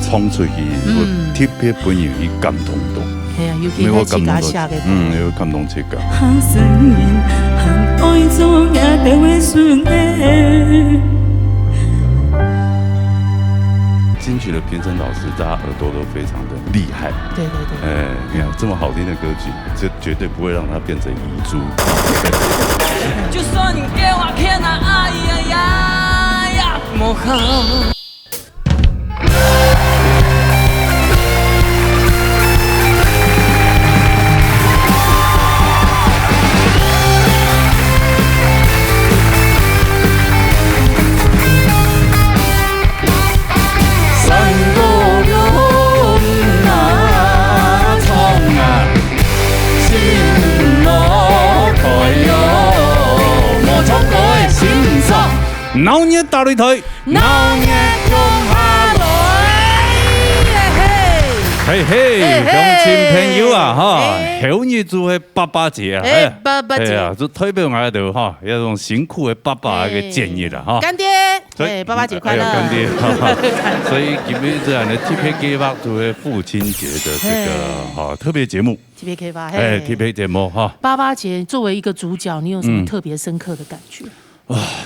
冲出去，我特别本人伊感动到。系啊，尤其喺自家写嘅。有感动自家。金曲的评审老师，大家耳朵都非常的厉害。对对对。你看这么好听的歌曲，就绝对不会让它变成遗珠。就算你给我天哪，哎呀呀呀，莫好。闹热大擂台，闹热中下來，嘿嘿，鄉親朋友啊，哈，後日就係爸爸節啊，爸爸節啊，就特別我哋哈，一種辛苦嘅爸爸嘅建議啦，哈，乾爹，爸爸節快樂，乾爹，所以今日這樣的 TPK 吧，就係父親節的這個哈特別節目。TPK 吧，TPK 節目哈。爸爸節作為一個主角，你有什麼特別深刻的感覺？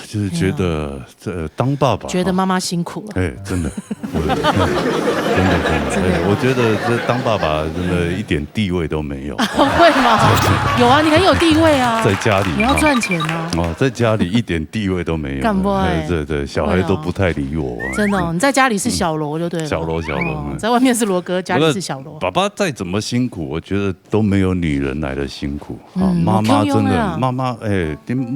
就是覺得當爸爸，覺得媽媽辛苦了。真的，真的，我覺得這當爸爸真的一點地位都沒有。會嗎？有啊，你很有地位啊，在家裡你要賺錢啊。在家裡一點地位都沒有。幹嘛？對，小孩都不太理我。真的，你在家裡是小羅就對了。小羅，在外面是羅哥，家裡是小羅。爸爸再怎麼辛苦，我覺得都沒有女人來的辛苦。媽媽真的，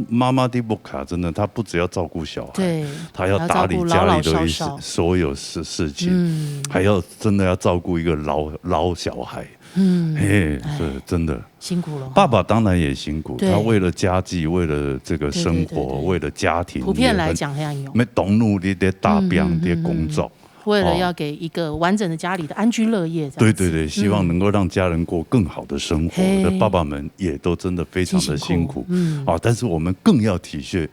媽媽的木卡真的，她不只要照顧小孩，對，她要打理家裡的所有事情，還要真的要照顧一個老小孩。是真的辛苦了。爸爸當然也辛苦，他為了家計，為了這個生活，為了家庭，普遍來講很有。沒動怒的大病的工作，為了要給一個完整的家裡的安居樂業。對，希望能夠讓家人過更好的生活。爸爸們也都真的非常的辛苦。但是我們更要體恤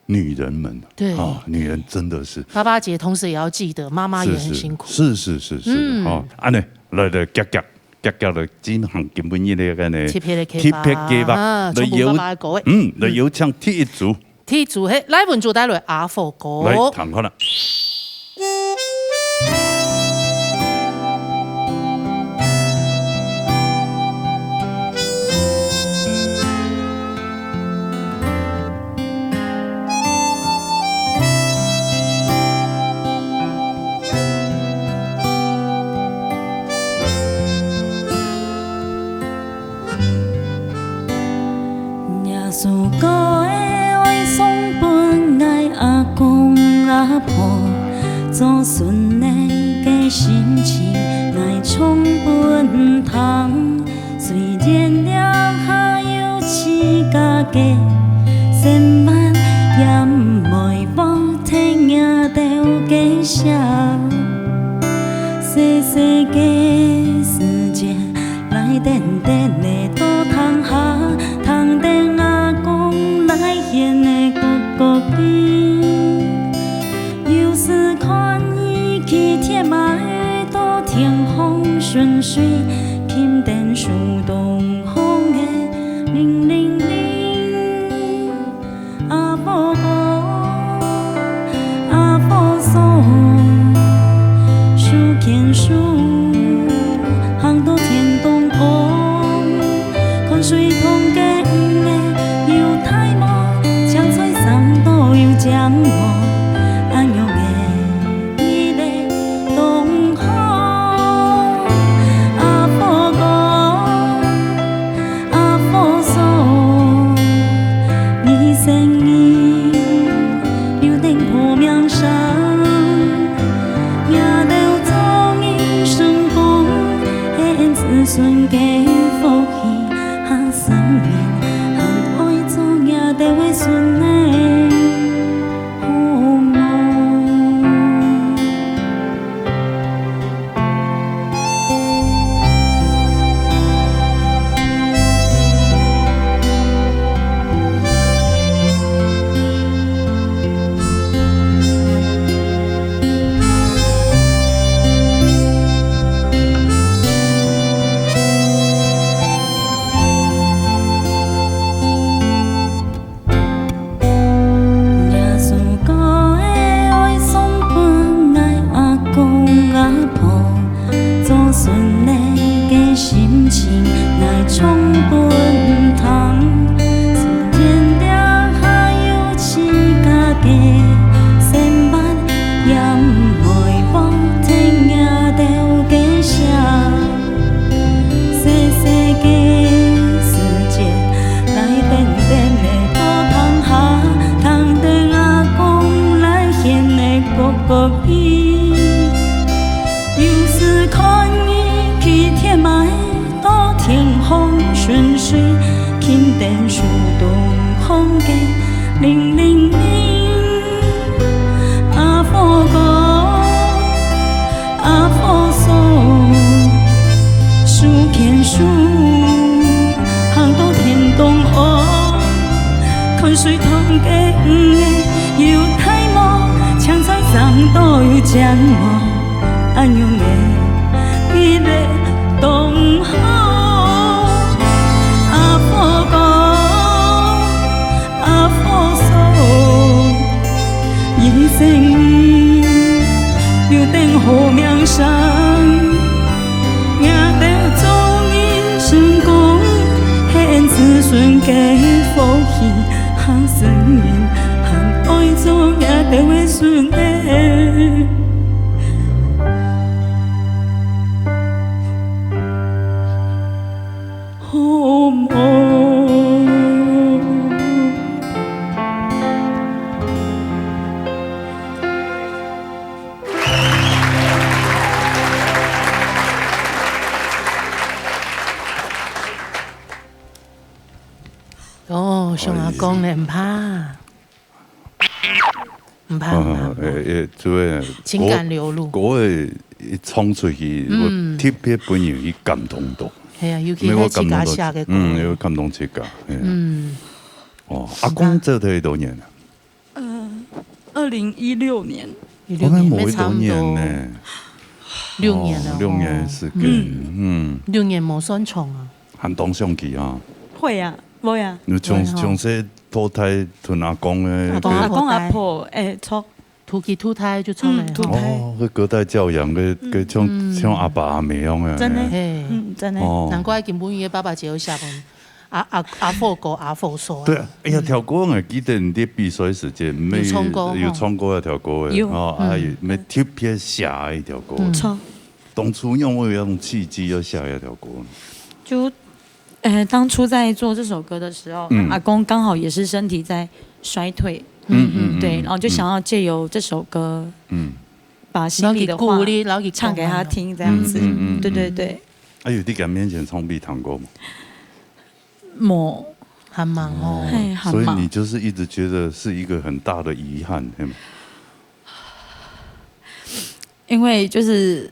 女人們。對，女人真的是。爸爸節同時也要記得，媽媽也很辛苦。是，安尼來夾。夾到進行根本一啲嘅呢，TPK 吧，嚟有唱第一組，第一組係來本組帶來阿佛歌，嚟彈開啦。如果的愛送本愛阿公阿婆，做孫的嘅心情愛衝本湯，雖然了下有刺家嘅，千萬也唔會無聽也都嘅笑，細細嘅時間來點點的都通下，通點來顯的個有時看伊去天馬的多天空順水，輕電樹東風的鈴鈴鈴，阿婆歌阿婆頌，數天數航到天東空，看水通嘅有太忙。將我安用嘅伊個東方，阿婆歌阿婆頌，你聲音有定破명聲，也都終於成功，獻子孫嘅福氣和生命，和愛做也都會順利。电树东风嘅零零零，阿佛歌，阿佛颂，数天数，行到天东哦，看水塘嘅有太忙，抢菜上都有将忙，安用嘅一个东河。一生留在后面上，也得做人成功，献子孙给福气，行善人，行爱做也得为顺的。好梦。哦，像阿公咧唔怕，唔怕，这位情感流露，国外冲出去，我特别本人伊感动到。系啊，尤其喺自家写嘅歌，有感动自家。哦，阿公做咗多年啊？2016年。我们冇多年呢，6年了，6年时间，6年冇算长啊。喊当上去啊？会啊。冇呀，你从细脱胎同阿公诶，阿公阿婆错，脱胎就错了。哦，佢隔代教养，佢像阿爸阿妹样啊。真的，真的。难怪根本伊爸爸只有写本阿佛歌阿佛说。对啊，哎呀，跳歌我记得你啲比赛时间，有唱歌要跳歌诶，哦，还有咩特别写一条歌。错。当初因为有种契机要写一条歌。就。当初在做这首歌的时候，阿公刚好也是身体在衰退，对，然后就想要借由这首歌，把心里的话唱给他听，这样子，对对对。哎呦，你敢面前唱必弹过吗？冇，很忙哦，所以你就是一直觉得是一个很大的遗憾，对吗？因为就是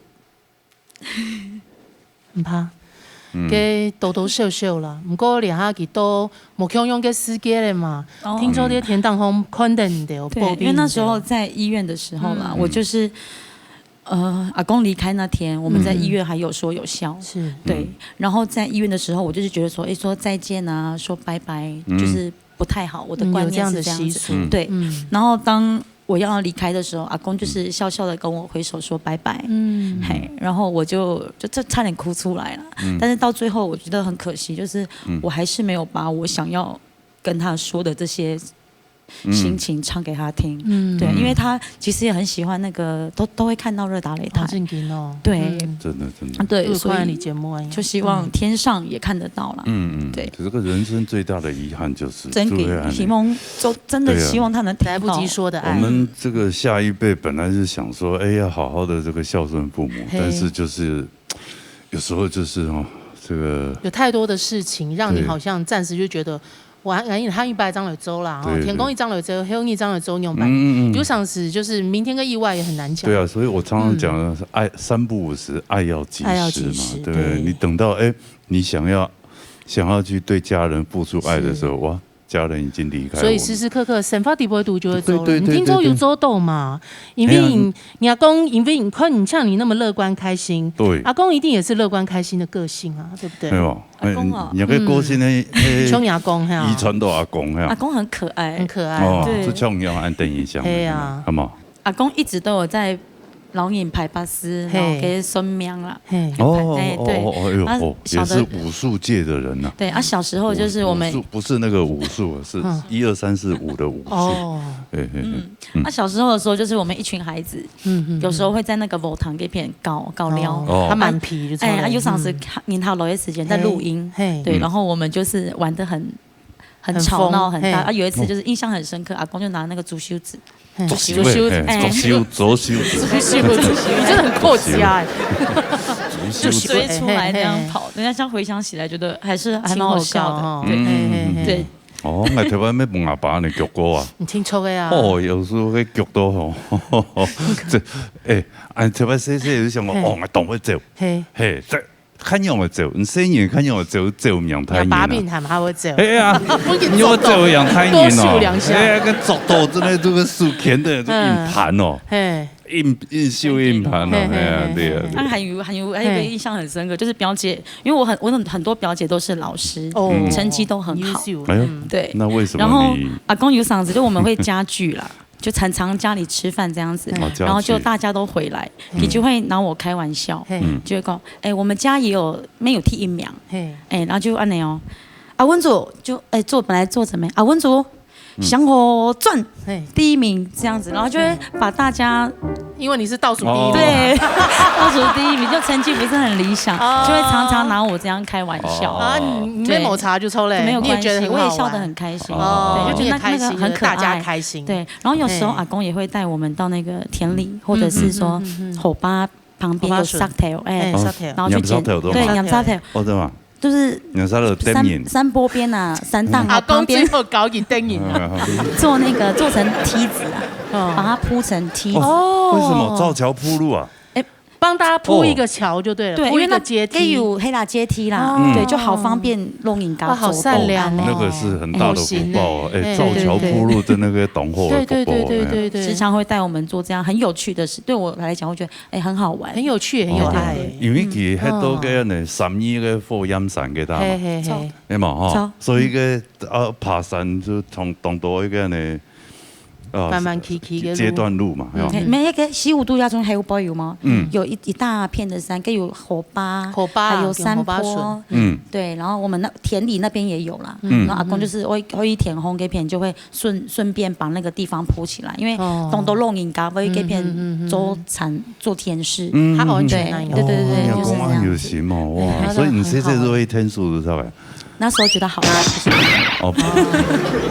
唔怕。嘅多多少少啦，不过连下佢都冇享用嘅世界咧嘛。听说啲天堂空肯定的，对，因为那时候在医院的时候啦，我就是阿公离开那天，我们在医院还有说有笑，是对。然后在医院的时候，我就是觉得说，说再见啊，说拜拜，就是不太好。我的观念是这样子，对。然后当我要离开的时候，阿公就是笑笑的跟我挥手说拜拜，然后我就差点哭出来了，但是到最后我觉得很可惜，就是我还是没有把我想要跟他说的这些心情唱给他听，对，因为他其实也很喜欢那个，都会看到热达擂台，对，真的，对，所以就希望天上也看得到了，对，这个人生最大的遗憾就是真给提蒙，就真的希望他能来不及说的爱。我们这个下一辈本来是想说，哎呀，好好的这个孝顺父母，但是就是有时候就是这个有太多的事情让你好像暂时就觉得。我他一百张了周啦，天公一张了周，黑公一张了周，牛版有赏识，就是明天跟意外也很难讲。对啊，所以我常常讲的是爱3不5时，爱要及时嘛，对不对？你等到你想要去对家人付出爱的时候，哇，家人已经离开我，所以时时刻刻神发地不会读就会走了。你听周有周斗嘛？因为你阿公，因为你像你那么乐观开心，对，阿公一定也是乐观开心的个性啊，对不对？没有，阿公啊，你个个性呢？像阿公哈，遗传到阿公哈，阿公很可爱，很可爱，对，就像要安等一下，对呀，好吗？阿公一直都有在。老人排巴斯，然后给孙命啦。对，也是武术界的人呐。对啊，小时候就是我们不是那个武术，是1、2、3、4、5的武术。小时候的时候就是我们一群孩子，有时候会在那个舞堂给别人搞撩，他蛮皮，有场是年头老的时间在录音，对，然后我们就是玩得很吵闹很大。有一次就是印象很深刻，阿公就拿那个竹袖子。左修，左修，你真的很阔家哎，就追出来那样跑，人家这样回想起来，觉得还蛮好笑的。对。哦，我台湾要问阿爸的剧歌啊，你听错的啊？哦，有时候迄剧都吼，这按台湾细就想讲，我懂会走，嘿，这看样会走，你生年看样会走阳太年把柄还蛮会走，哎呀，你要走阳太年哦，哎呀，个走到真的这个数钱的硬盘哦，硬秀硬盘哦，对啊。还有一个印象很深刻，就是表姐，因为我很多表姐都是老师，成绩都很好。对，那为什么？然后阿公有嗓子，就我们会家聚啦。就常家里吃饭这样子，然后就大家都回来，你就会拿我开玩笑，就会讲，我们家也有没有替一苗，然后就按那哦，阿文组就本来做怎么样？阿文组想我赚第一名这样子，然后就会把大家，因为你是倒数第一名，对，倒数第一名就成绩不是很理想，就会常常拿我这样开玩笑啊。你没抹茶就抽嘞，没有关系，我也笑得很开心，对，就觉得那个很可爱，大家开心。对，然后有时候阿公也会带我们到那个田里，或者是说火巴旁边有沙条，然后去捡，对，养沙条，哦，对吗？就是山坡边啊，山档啊，旁边搞点灯影啊，做成梯子啊，把它铺成梯子。为什么造桥铺路啊？帮大家铺一个桥就对了，铺一个阶梯，有黑啦阶梯啦，对，就好方便弄引高。好善良哦，那个是很大的福报造桥铺路的那个懂货的福报，对，时常会带我们做这样很有趣的事。对我来讲，我觉得很好玩，很有趣，很有爱。因为佢喺多嘅呢3億嘅貨陰山嘅嘛，你嘛哈，所以嘅爬山就從當到一個呢。慢慢起的阶段路嘛，每一个西湖度假村还有包邮吗？有一大片的山，跟有火巴，还有山坡，对，然后我们那田里那边也有啦。然后阿公就是会一田红给片，就会顺便把那个地方铺起来，因为东都弄银嘎，会给片做田室，他完全对，就是这样。有行嘛，哇！所以你现在都会天数的，是吧？那时候觉得好玩，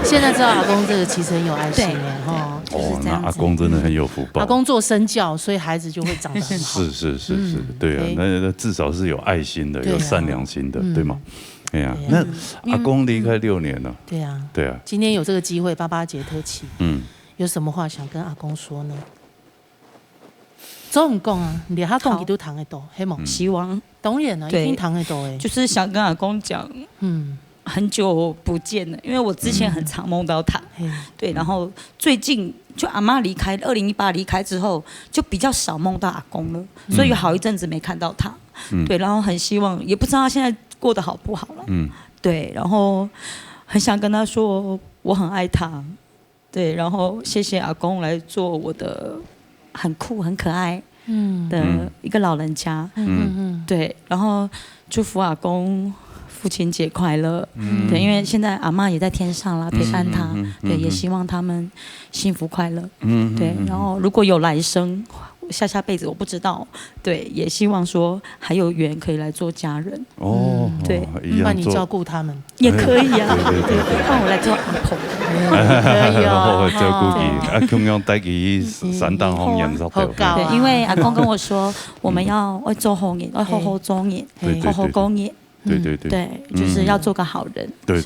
现在知道阿公这个其实很有爱心哎，那阿公真的很有福报。阿公做身教，所以孩子就会长得很好。是，对啊，那至少是有爱心的，有善良心的，对吗？哎呀，那阿公离开6年了，对啊，今天有这个机会，88节特辑，有什么话想跟阿公说呢？总讲啊，连他讲伊都谈得到，嘿吗？希望当然了，一定谈得到哎。就是想跟阿公讲，很久不见了，因为我之前很常梦到他，对，然后最近就阿嬷离开，2018离开之后，就比较少梦到阿公了，所以有好一阵子没看到他，对，然后很希望，也不知道他现在过得好不好了，对，然后很想跟他说我很爱他，对，然后谢谢阿公来做我的很酷很可爱的一个老人家，对，然后祝福阿公父亲节快乐，对，因为现在阿嬷也在天上啦，陪伴他，对，也希望他们幸福快乐，对，然后如果有来生，下辈子我不知道，对，也希望说还有缘可以来做家人，对，帮你照顾他们也可以啊，对，帮我来做阿婆，可以哦，照顾佢，同样带佢山当红颜色头，对，因为阿公跟我说，我们要做好人，要好好做人，好好讲人。对，就是要做个好人。对，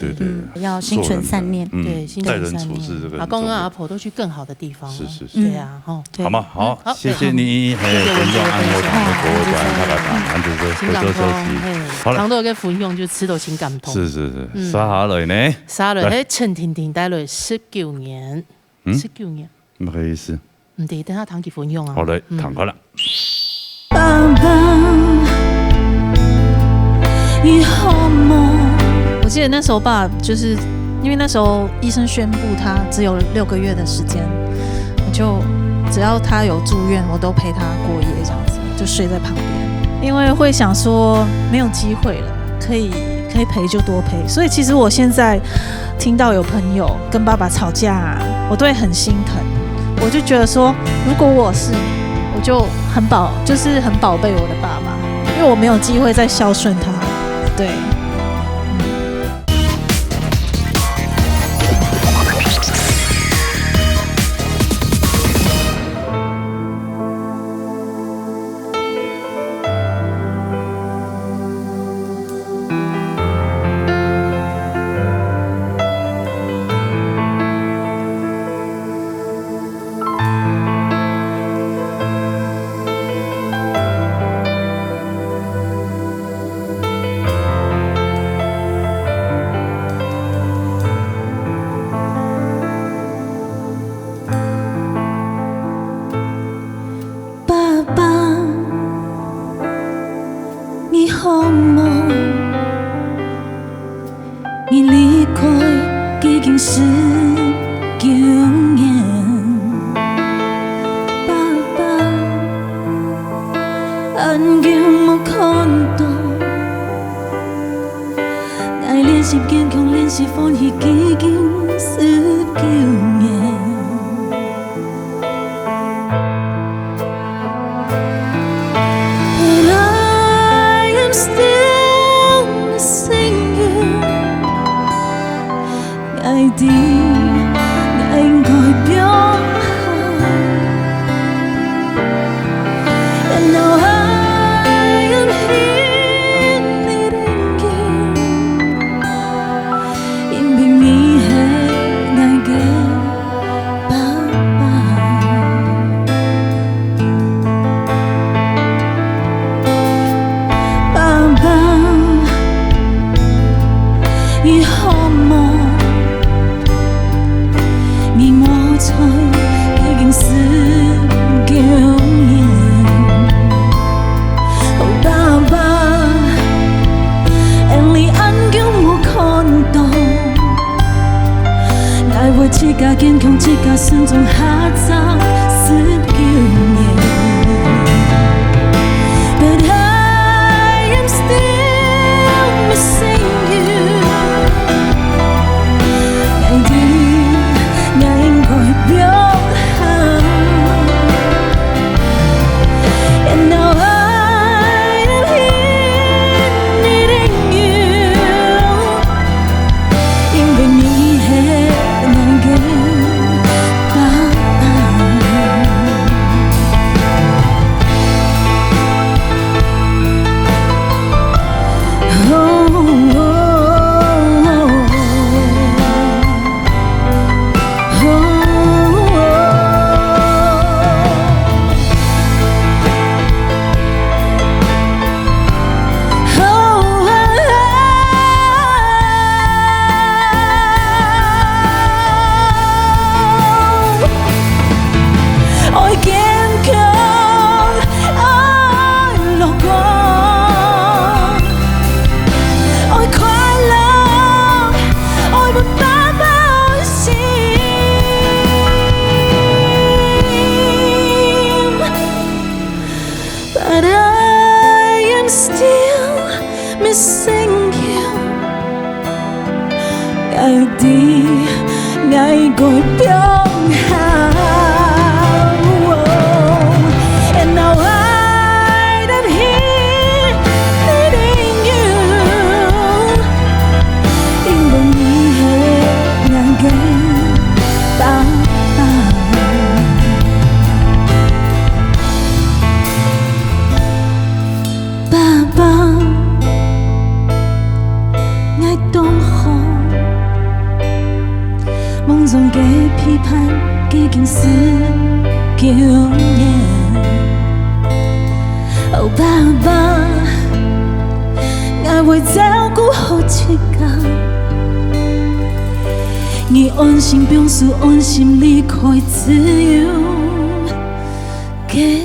要心存善念。对，待人处事这个。阿公跟阿婆都去更好的地方。是。对啊，好嘛，好，谢谢你，还有观众安和堂的博物馆，他把堂子收集。好了，堂都有个福用，就吃到情感痛。是，杀下来呢？杀了，嘿，陈婷婷待了19年，19年。什么意思？唔对，等下堂给福用啊。好嘞，堂好了。我记得那时候爸就是因为那时候医生宣布他只有6个月的时间，我就只要他有住院，我都陪他过夜，这样子就睡在旁边，因为会想说没有机会了，可以陪就多陪。所以其实我现在听到有朋友跟爸爸吵架，我都会很心疼。我就觉得说，如果我是你，我就很宝贝我的爸爸，因为我没有机会再孝顺他。对。好梦，你离开已经19年。爸爸，安静无看到，爱练习坚强，练习欢喜，已经19年。爱的，爱应该变好。And now I am here needing you， 因为你是我的爸爸。爸爸，以后梦。已經19年，哦爸爸，因你眼睛我看到，愛會自家堅強，自家心中下走19年。But I am still missing you， 愛的。And now I am here needing you， 因为你是我的爸爸。But I am still missing you， 愛的愛改變好。And now I am here needing you， 因為你是我的爸爸。爸爸，愛當好，夢中嘅批判已經19年。哦爸爸，愛會照顧好自家，你安心表示安心離開自由嘅。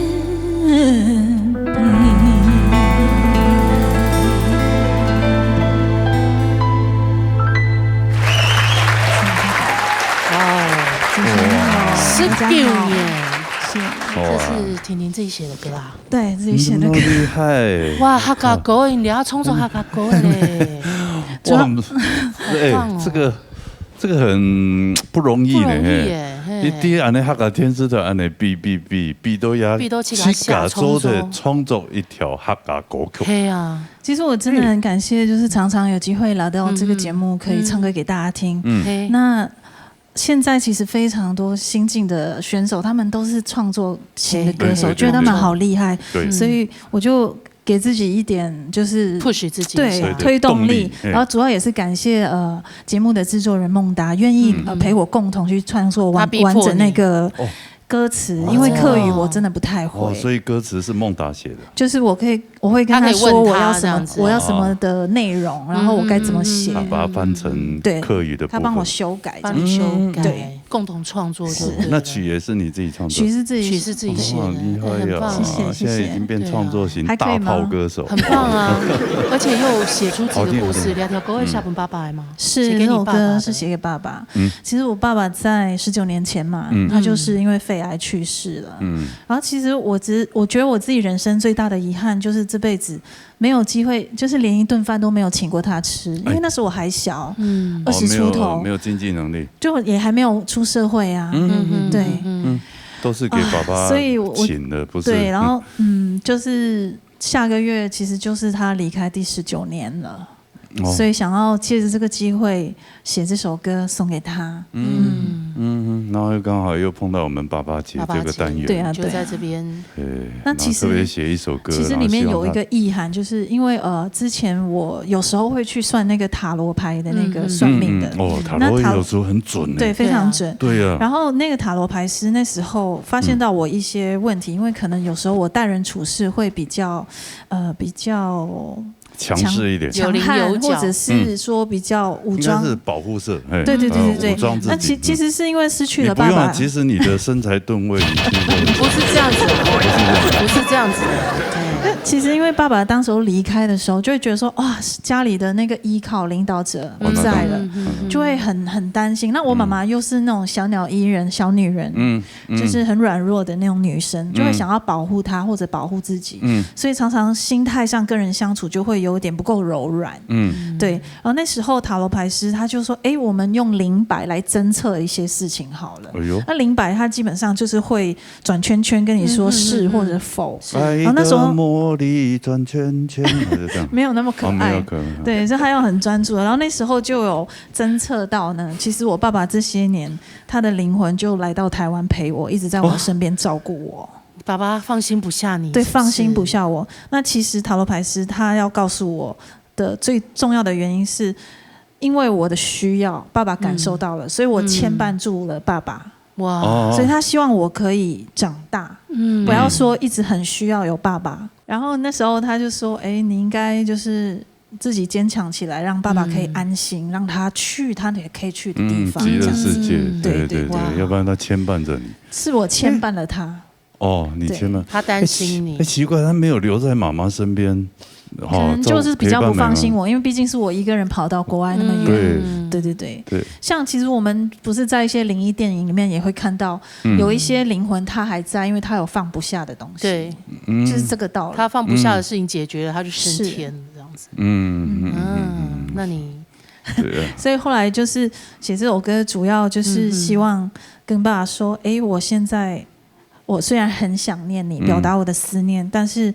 19年，是，这是婷婷自己写的歌啊？对自己写的歌，厉害！哇，客家歌，你要创作客家歌嘞！哇，哎，这个很不容易呢。你第一，安尼客家天师的安尼比都要七甲州的创作一条客家歌曲。对啊，其实我真的很感谢，就是常常有机会来到这个节目，可以唱歌给大家听。那现在其实非常多新进的选手，他们都是创作型的歌手，觉得他们好厉害，所以我就给自己一点就是 push 自己，对，推动力。然后主要也是感谢节目的制作人孟达，愿意陪我共同去创作完整那个歌词，因为客语我真的不太会，所以歌词是孟达写的。就是我会跟他说我要什么的内容，然后我该怎么写，把它翻成客语的部分，他帮我修改，帮你修改，对，共同创作是。那曲也是你自己创作？曲是自己写的，厉害呀！谢谢。现在已经变创作型大炮歌手，很棒啊！而且又写出自己的故事，两条歌会下本爸爸吗？是，这首歌是写给爸爸。其实我爸爸在19年前嘛，他就是因为肺癌去世了。然后其实我觉得我自己人生最大的遗憾就是这辈子没有机会，就是连一顿饭都没有请过他吃，因为那时候我还小，20出头，没有经济能力，就也还没有出社会啊。对，都是给爸爸请的，不是？对，然后就是下个月其实就是他离开第19年了。所以想要借着这个机会写这首歌送给他，然后刚好又碰到我们爸爸节这个单元，对啊，就在这边。那其实特别写一首歌，其实里面有一个意涵，就是因为之前我有时候会去算那个塔罗牌的那个算命的，塔罗有时候很准，对，非常准，对啊。然后那个塔罗牌师那时候发现到我一些问题，因为可能有时候我待人处事会比较强势一点，强悍，或者是说比较武装，应该是保护色。对，武装自己。那其实是因为失去了爸爸。你不用，其实你的身材吨位，不是这样子，不是这样子。其实因为爸爸当时候离开的时候，就会觉得说，哇，家里的那个依靠领导者不在了，就会很担心。那我妈妈又是那种小鸟依人、小女人，就是很软弱的那种女生，就会想要保护她或者保护自己，所以常常心态上跟人相处就会有点不够柔软。对。然后那时候塔罗牌师他就说，我们用灵摆来侦测一些事情好了。那灵摆它基本上就是会转圈圈跟你说是或者否。然后那时候魔力转圈圈，没有那么可爱，对，所以他要很专注。然后那时候就有侦测到呢，其实我爸爸这些年他的灵魂就来到台湾陪我，一直在我身边照顾我。爸爸放心不下你，对，放心不下我。那其实塔罗牌师他要告诉我的最重要的原因是，因为我的需要，爸爸感受到了，所以我牵绊住了爸爸。哇！所以他希望我可以长大，不要说一直很需要有爸爸。然后那时候他就说：“你应该就是自己坚强起来，让爸爸可以安心，让他去他也可以去的地方。”极乐世界，对，要不然他牵绊着你。是我牵绊了他。你牵绊他担心你。奇怪，他没有留在妈妈身边。可能就是比较不放心我，因为毕竟是我一个人跑到国外那么远。对。像其实我们不是在一些灵异电影里面也会看到，有一些灵魂他还在，因为他有放不下的东西。对，就是这个道理。他放不下的事情解决了，他就升天这样子。那你，所以后来就是写这首歌，主要就是希望跟爸爸说，我虽然很想念你，表达我的思念，但是，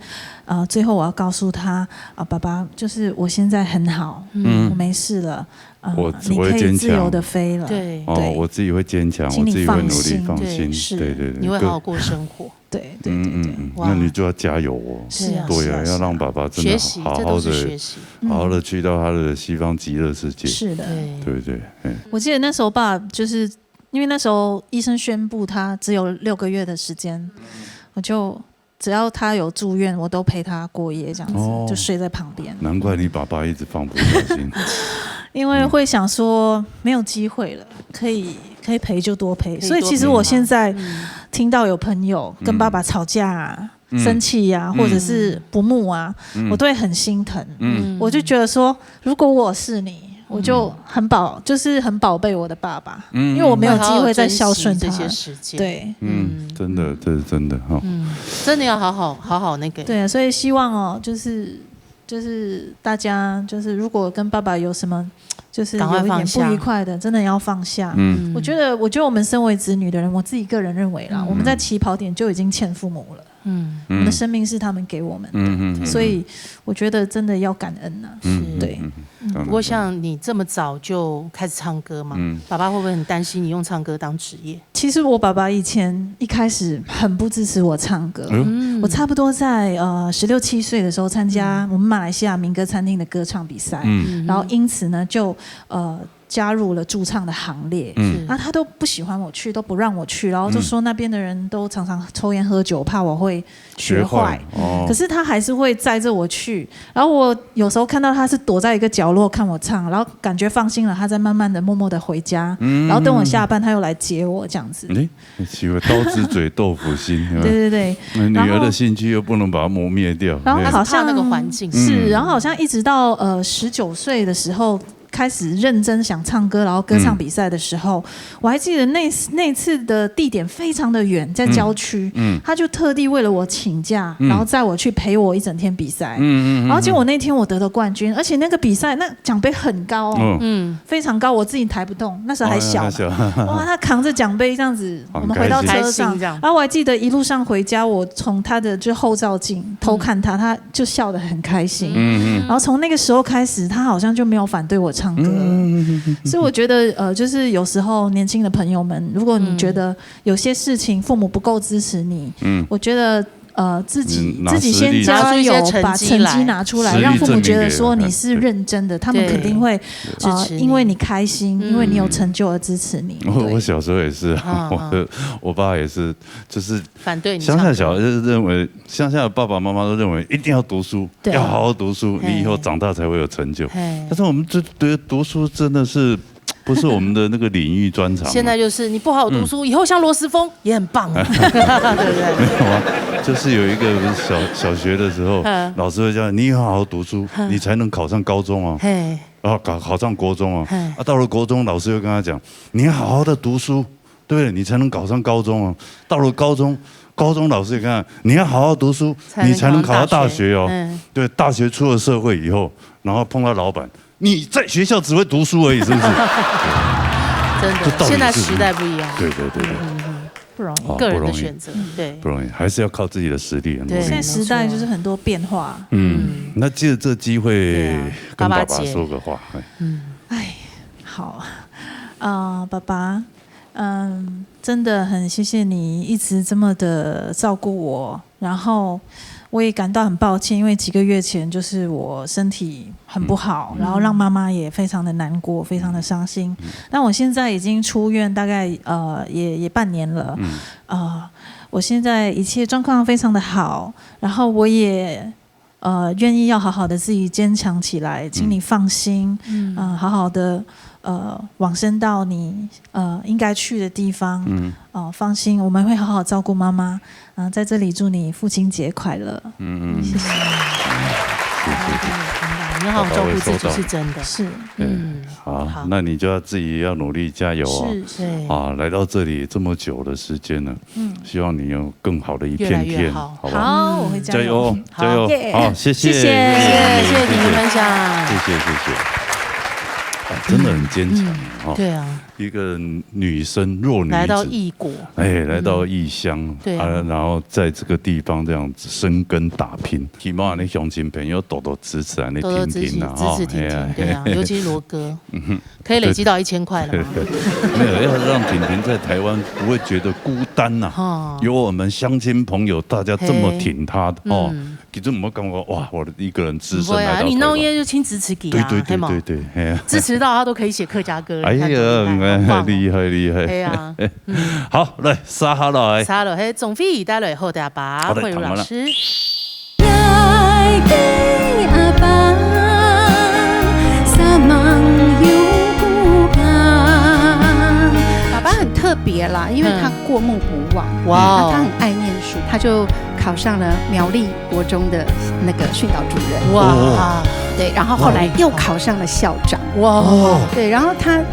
最后我要告诉他，爸爸，就是我现在很好，我没事了，你可以自由的飞了，对，我自己会坚强，我自己会努力，放心，对，你会好好过生活，对，那你就要加油哦，对啊，要让爸爸真的好好的去到他的西方极乐世界，是的，对，我记得那时候爸就是。因为那时候医生宣布他只有6个月的时间，我就只要他有住院，我都陪他过夜，这样子就睡在旁边。难怪你爸爸一直放不下心，因为会想说没有机会了，可以陪就多陪。所以其实我现在听到有朋友跟爸爸吵架啊、生气啊，或者是不睦啊，我都会很心疼。我就觉得说，如果我是你。我就很宝贝我的爸爸，因为我没有机会再孝顺他。对，真的，这是真的哈。真的要好好那个。对啊，所以希望就是大家就是如果跟爸爸有什么就是有一点不愉快的，真的要放下。我觉得我们身为子女的人，我自己个人认为啦，我们在起跑点就已经欠父母了。我们的生命是他们给我们的，所以我觉得真的要感恩呐。对。不过像你这么早就开始唱歌嘛，爸爸会不会很担心你用唱歌当职业？其实我爸爸以前一开始很不支持我唱歌。我差不多在16、17岁的时候参加我们马来西亚民歌餐厅的歌唱比赛，然后因此呢就加入了驻唱的行列，那他都不喜欢我去，都不让我去，然后就说那边的人都常常抽烟喝酒，怕我会学坏。可是他还是会载着我去，然后我有时候看到他是躲在一个角落看我唱，然后感觉放心了，他再慢慢的默默的回家，然后等我下班他又来接我这样子。喜欢刀子嘴豆腐心，对对对，女儿的兴趣又不能把它磨灭掉，然后好像那个环境是，然后好像一直到19岁的时候。开始认真想唱歌，然后歌唱比赛的时候，我还记得那次的地点非常的远，在郊区，他就特地为了我请假，然后载我去陪我一整天比赛，然后结果那天我得了冠军，而且那个比赛那奖杯很高非常高，我自己抬不动，那时候还小，哇，他扛着奖杯这样子，我们回到车上，然后我还记得一路上回家，我从他的就后照镜偷看他，他就笑得很开心，然后从那个时候开始，他好像就没有反对我唱歌，所以我觉得就是有时候年轻的朋友们，如果你觉得有些事情父母不够支持你，我觉得自己先加油，把成绩拿出来，让父母觉得说你是认真的，他们肯定会因为你开心，因为你有成就而支持你。我小时候也是，我爸也是，就是反对你。乡下小孩就是认为，乡下的爸爸妈妈都认为一定要读书，要好好读书，你以后长大才会有成就。但是我们就觉得读书真的是。不是我们的那个领域专长。现在就是你不好好读书，以后像罗斯峰也很棒，对不对？没有啊，就是有一个小学的时候，老师会叫你好好读书，你才能考上高中啊，然后考上国中啊。到了国中，老师又跟他讲，你要好好的读书，对不对？你才能考上高中啊。到了高中老师也跟他讲，你要好好读书，你才能考到大学哦。对，大学出了社会以后，然后碰到老板。你在学校只会读书而已，是不是？真的，现在时代不一样。对，不容易，个人的选择，对，不容易，还是要靠自己的实力。对，现在时代就是很多变化。那借着这机会跟爸爸说个话。好，爸爸，真的很谢谢你一直这么的照顾我，然后。我也感到很抱歉，因为几个月前就是我身体很不好，然后让妈妈也非常的难过，非常的伤心。但我现在已经出院，大概也半年了，我现在一切状况非常的好，然后我也愿意要好好的自己坚强起来，请你放心，好好的往生到你应该去的地方，放心，我们会好好照顾妈妈。在这里祝你父亲节快乐。谢谢。你好好照顾自己是真的。是。好，那你就要自己要努力加油啊！是。来到这里这么久的时间了，希望你有更好的一片天，好不好？好，我会加油。加油！好，谢谢你的分享，谢谢。真的很坚强对啊，一个女生弱女子来到异国，来到异乡，然后在这个地方这样子生根打拼，希望你乡亲朋友多多支持啊，你听听啊，支持听，对啊，尤其是罗哥，可以累积到1000块了吗？没有，要让婷婷在台湾不会觉得孤单呐，有我们乡亲朋友大家这么挺她的哦。其实我们感觉哇，我一个人只身来到台湾，你弄耶就亲支持给啊，对，支持到他都可以写客家歌了。哎呀，厉害！对啊，好，来沙下来，嘿，总飞带来后的阿爸慧茹老师。爸爸很特别啦，因为他过目不忘，哇，他很爱念书，他就考上了苗栗国中的那个训导主任，哇，对，然后后来又考上了校长，哇，对，然后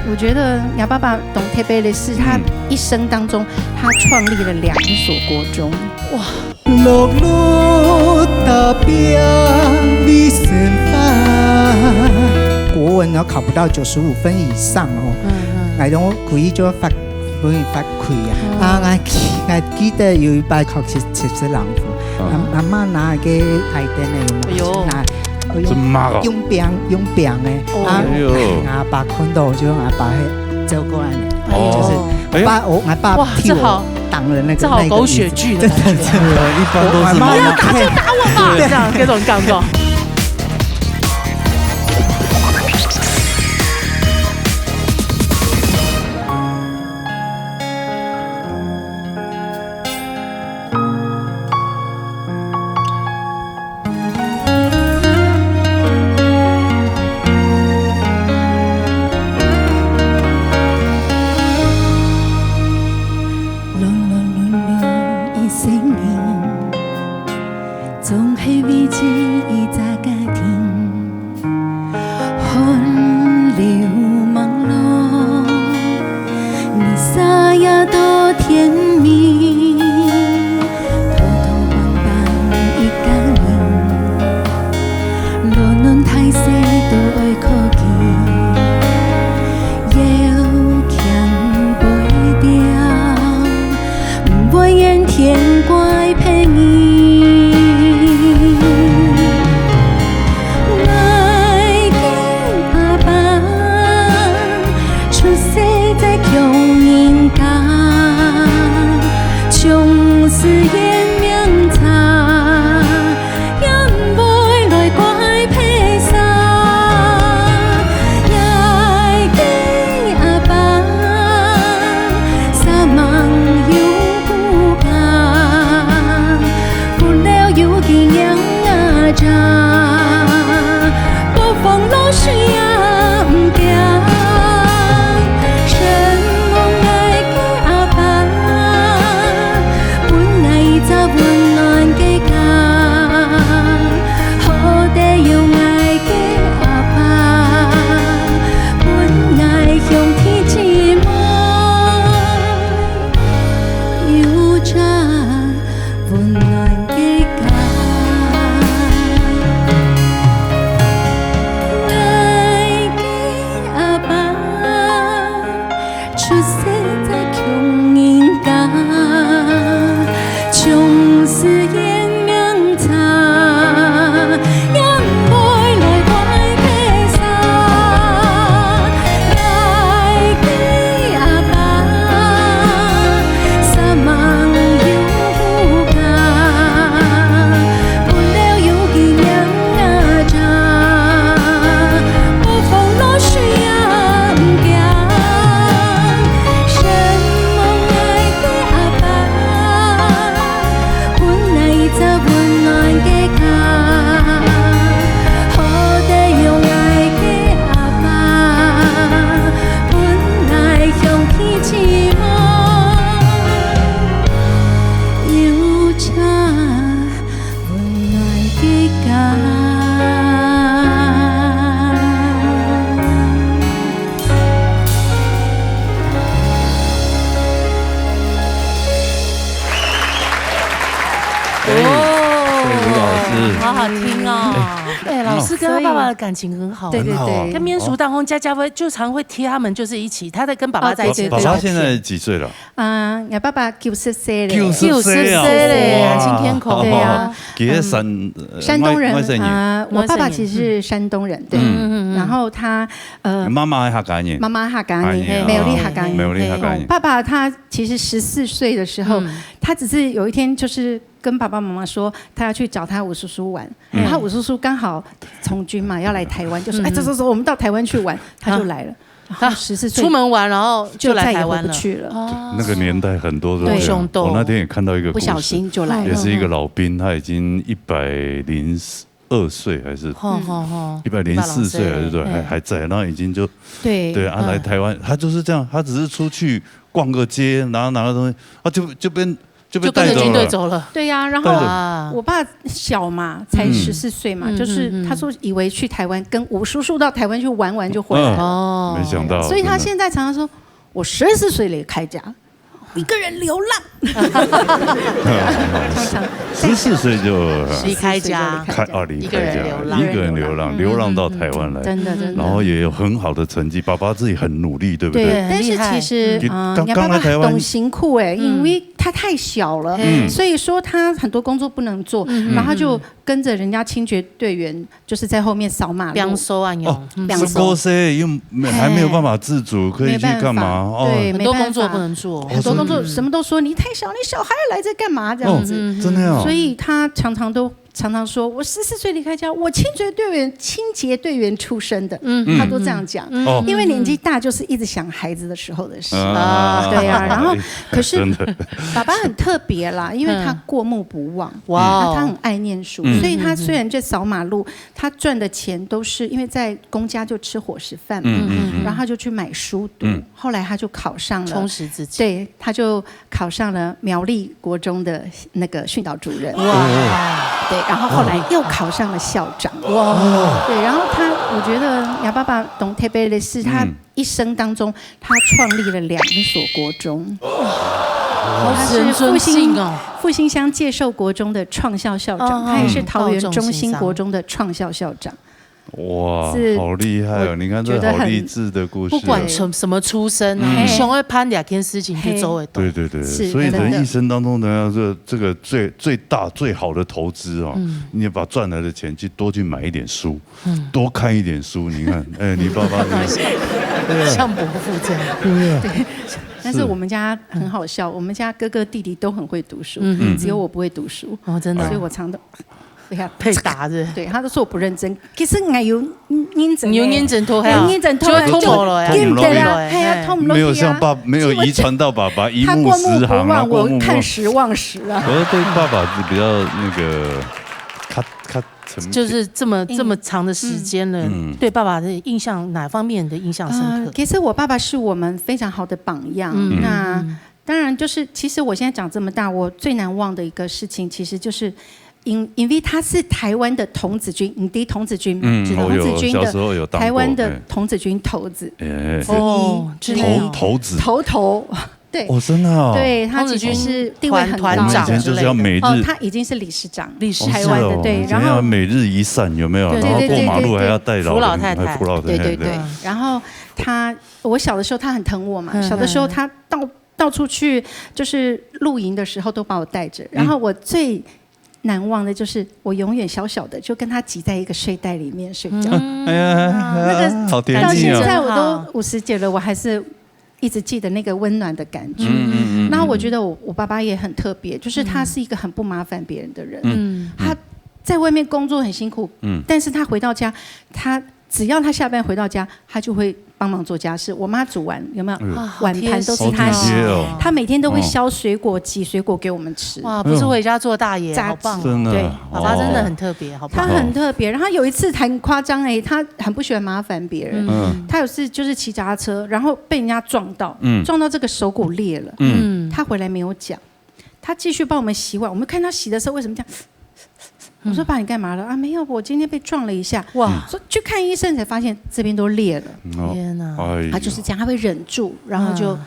我觉得亚爸爸懂特别的是，他一生当中他创立了2所国中，哇，路路大边你先发，国文要考不到95分以上哦，那种可以就发亏啊！我記得有一擺考70人分，阿媽拿個台燈的，用餅的，阿爸看到就阿爸係走過來的，就是阿爸替我擋了那個，這好狗血劇的感覺，一般都是不要打就打我吧，這樣這種感覺。伊早甲停，风流梦路，你撒呀多甜蜜，偷偷望望伊甲你，路轮太细都会可见。天怪骗你，爱见阿爸出世在穷人家，从此延命差，也袂来怪披萨。爱见阿爸三梦有。不放落水也不惊，什么爱给阿爸，本来早温暖给家，好地又爱给阿爸，本来向天之梦，又差温暖给家。出世在穷人家，从此延命差，也不会来怪披萨。爱给阿爸，三梦有家，不了有几两阿茶，不放落水也不惊。好好听哦！哎，老师跟他爸爸的感情很好，对对对，跟免俗当中，佳佳会就常会贴他们，就是一起，他在跟爸爸在一起。爸爸现在几岁了？我爸爸90岁了，90岁啊，嘞，晴天孔，对啊，山东人我爸爸其实是山东人，对，然后他妈妈还客家人，妈妈客家人，没有客家人，没有客家人。爸爸他其实14岁的时候，他只是有一天就是跟爸爸妈妈说，他要去找他五叔叔玩，然后五叔叔刚好从军嘛，要来台湾，就说：“哎，走，我们到台湾去玩。”他就来了。他14岁出门玩，然后就来台湾了，去了。那个年代很多都这样。我那天也看到一个故事，不小心就来了，也是一个老兵，他已经102岁还是104岁还是对，还在，然后已经就对来台湾，他就是这样，他只是出去逛个街，拿个东西，就被带走了，军队走了。对呀，然后我爸小嘛，才14岁嘛，就是他说以为去台湾跟我叔叔到台湾去玩玩就回来了，没想到。所以他现在常常说，我14岁离开家，一个人流浪。14岁就离开家，离开家，一个人流浪到台湾来，真的，然后也有很好的成绩，爸爸自己很努力，对不对？对，但是其实你爸爸懂辛苦哎，因为他太小了，所以说他很多工作不能做，然后就跟着人家清洁队员，就是在后面扫马路。两手啊，高岁又还没有办法自主，可以去干嘛？对，很多工作不能做，很多工作什么都说你太小，你小孩来这干嘛这样子？真的哦。所以他常常说，我14岁离开家，我清洁队员出身的，他都这样讲，因为年纪大就是一直想孩子的时候的事啊，对呀。然后可是爸爸很特别啦，因为他过目不忘，哇，他很爱念书，所以他虽然在扫马路，他赚的钱都是因为在公家就吃伙食饭嘛，然后他就去买书读，后来他就考上了，充实自己，对，他就考上了苗栗国中的那个训导主任，哇。对，然后后来又考上了校长。哇！对，然后我觉得亚爸爸懂特别的是，他一生当中他创立了2所国中。好神尊敬哦！复兴乡介寿国中的创校校长，他也是桃园中心国中的创校校长。哇，好厉害哦！你看这好励志的故事，不管从什么出身啊，想要攀2件事情就做得到。对，所以人一生当中呢，这个最大最好的投资哦，你把赚来的钱多去买一点书，多看一点书。你看，你爸爸像伯父这样，对。但是我们家很好笑，我们家哥哥弟弟都很会读书，只有我不会读书。哦，真的，所以我常都。被打的，对，他都说我不认真。其实我有认真，有认真拖，就会拖了呀，没有像没有遗传到爸爸一目十行啊，我看时忘时啊。我对爸爸是比较那个，他就是这么长的时间了，对爸爸的印象哪方面的印象深刻？其实我爸爸是我们非常好的榜样。那当然就是，其实我现在长这么大，我最难忘的一个事情，其实就是。因为他是台湾的童子军，你弟童子军嘛，童子军的台湾的童子军头子之一，头，对，哦，真的啊，对，他其实是地位很高，以前就是要每日，他已经是理事长，台湾的，对，然后每日一善有没有？然后过马路还要带扶老太太，对，然后我小的时候他很疼我嘛，小的时候他到处去就是露营的时候都把我带着，然后我最难忘的就是我永远小小的就跟他挤在一个睡袋里面睡觉。哎呀，那个好甜蜜啊！到现在我都50几了，我还是一直记得那个温暖的感觉。然后我觉得我爸爸也很特别，就是他是一个很不麻烦别人的人。他在外面工作很辛苦，但是他回到家，只要他下班回到家，他就会帮忙做家事。我妈煮完有没有碗盘都是他洗，他每天都会削水果、挤水果给我们吃。哇，不是回家做大爷，好棒！对，爸爸真的很特别，好棒。他很特别，然后有一次很夸张他很不喜欢麻烦别人。他有次就是骑脚踏车，然后被人家撞到，撞到这个手骨裂了。他回来没有讲，他继续帮我们洗碗。我们看他洗的时候为什么这样？我说爸，你干嘛了啊？没有，我今天被撞了一下。哇！说去看医生才发现这边都裂了。天哪！他就是这样，他会忍住，然后就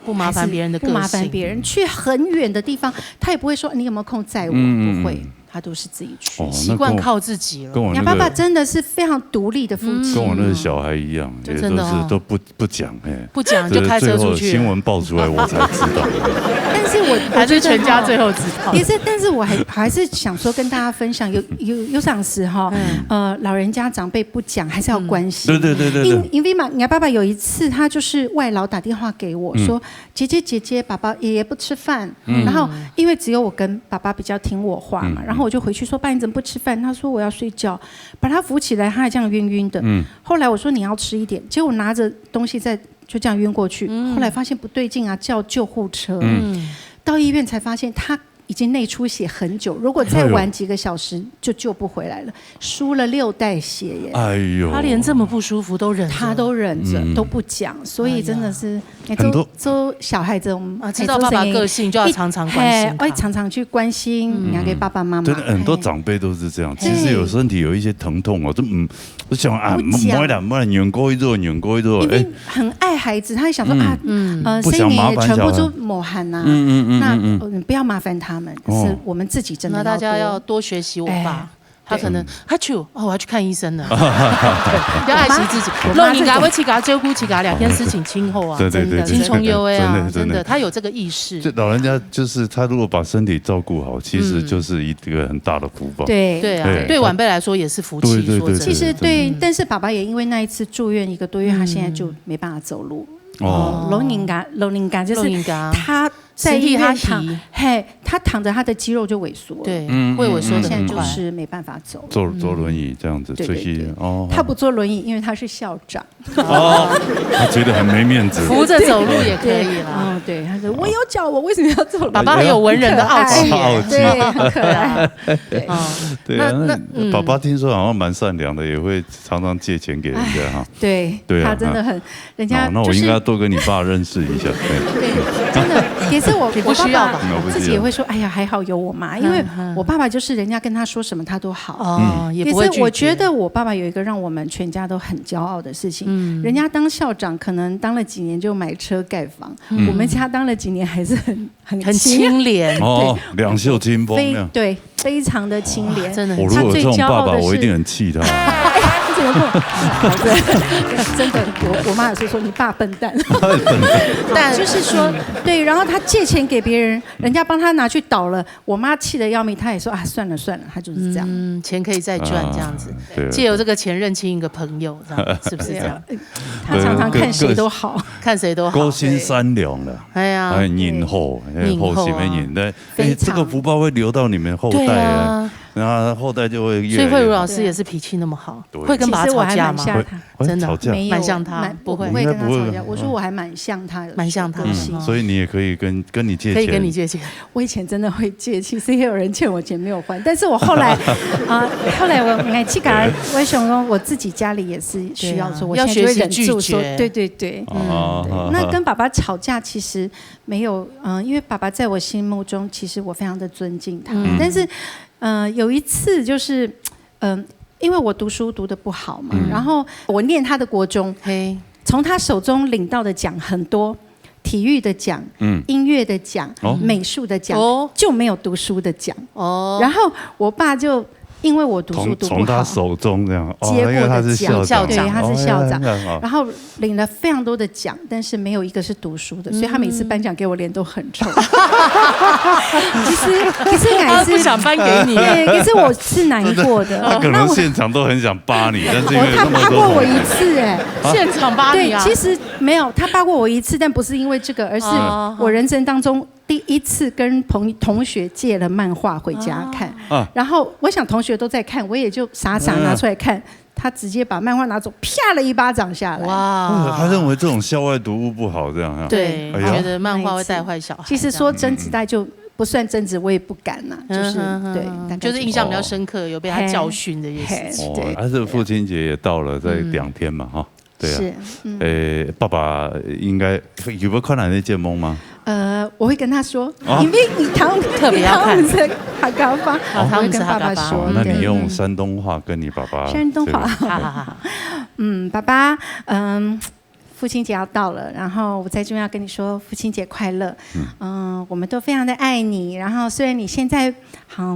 不麻烦别人的个性，不麻烦别人，去很远的地方，他也不会说你有没有空载我，不会。他都是自己去，习惯靠自己了。你爸爸真的是非常独立的夫妻，跟我那个小孩一样，也都不讲，不讲就开车出去，新闻爆出来我才知道。但是我还是全家最后知道。也是，但是我还是想说跟大家分享，有场时哈，老人家长辈不讲还是要关心。对。因为嘛，你爸爸有一次他就是外劳打电话给我说，姐姐，爸爸爷爷不吃饭，然后因为只有我跟爸爸比较听我话嘛，然后我就回去说爸你怎么不吃饭？他说我要睡觉，把他扶起来，他还这样晕晕的。后来我说你要吃一点，结果我拿着东西就这样晕过去。后来发现不对劲啊，叫救护车。到医院才发现他已经内出血很久，如果再晚几个小时就救不回来了，输了6袋血耶！哎呦，他连这么不舒服都忍着，他都忍着，都不讲，所以真的是很多小孩这种知道爸爸个性就要常常关心，会常常去关心，给爸爸妈妈。真的很多长辈都是这样，其实有身体有一些疼痛哦，我想啊，不然软过一做，因为很爱孩子，他会想说生年也全部都抹汗呐，那不要麻烦他。是我们自己真的，那大家要多学习我爸。他可能我要去看医生了，要爱惜自己。老人家会去给他照顾，去给他2天事情亲后啊，真的青春优啊，真的，他有这个意识。这老人家就是他，如果把身体照顾好，其实就是一个很大的福报。对啊，对晚辈来说也是福气。对，其实对，但是爸爸也因为那一次住院1个多月，他现在就没办法走路。龙宁嘎就是他在医院躺，他躺着，他的肌肉就萎缩了，对，会萎缩的，现在就是没办法走，坐轮椅这样子，对，他不坐轮椅，因为他是校长，他觉得很没面子，扶着走路也可以了，对，他说我有脚，我为什么要走？爸爸很有文人的傲气，对，很可爱，对啊，那爸爸听说好像蛮善良的，也会常常借钱给人家哈，对，他真的很，人家那我应该多跟你爸认识一下，对，真的也是。是我爸爸自己也会说，哎呀，还好有我妈，因为我爸爸就是人家跟他说什么他都好。也不会拒绝。可是我觉得我爸爸有一个让我们全家都很骄傲的事情，人家当校长可能当了几年就买车盖房，我们家当了几年还是很清廉哦，两袖清风，对，非常的清廉。真的，我如果有这种爸爸，我一定很气他。怎么真的，我妈也是说你爸笨蛋。但就是说，对，然后他借钱给别人，人家帮他拿去倒了，我妈气得要命，他也说啊，算了，他就是这样。钱可以再赚，这样子，借由这个钱认清一个朋友，这样是不是这样？他常常看谁都好，看谁都好，高薪善良的，哎呀，引后心没引的，这个福报会留到你们后代啊。然后后代就会越来越好。所以慧茹老师也是脾气那么好，会跟爸爸吵架吗？真的蛮像他，不会跟他吵架。我说我还蛮像他的，蛮像他。所以你也可以跟你借钱，可以跟你借钱。我以前真的会借，其实也有人欠我钱没有还，但是我后来后来我买气杆，我想说我自己家里也是需要说，我现在就会忍住说，对。那跟爸爸吵架其实没有，因为爸爸在我心目中其实我非常的尊敬他，但是。有一次就是，因为我读书读得不好嘛，然后我念他的国中，从他手中领到的奖很多，体育的奖、音乐的奖、美术的奖，就没有读书的奖。然后我爸就。因为我读书读不好，从他手中这样接过的奖，对，他是校长，然后领了非常多的奖，但是没有一个是读书的，所以他每次颁奖给我脸都很臭。其实他不想颁给你，对，可是我是难过的。他可能现场都很想扒你，但是他扒过我一次，现场扒你啊？对，其实没有，他扒过我一次，但不是因为这个，而是我人生当中。第一次跟同学借了漫画回家看，然后我想同学都在看，我也就傻傻拿出来看，他直接把漫画拿走，啪了一巴掌下来。哇！他认为这种校外读物不好，这样啊？对，觉得漫画会带坏小孩。其实说甄子丹就不算甄子，我也不敢呐，就是对，就是印象比较深刻，有被他教训这些事情。对，但是父亲节也到了，在2天嘛，哈。对啊，爸爸应该有没有看哪那节目吗？我会跟他说，因为你特别要看哈嘎发，我会跟爸爸说。那你用山东话跟你爸爸。山东话，好。爸爸，父亲节要到了，然后我在这边要跟你说父亲节快乐。我们都非常的爱你。然后虽然你现在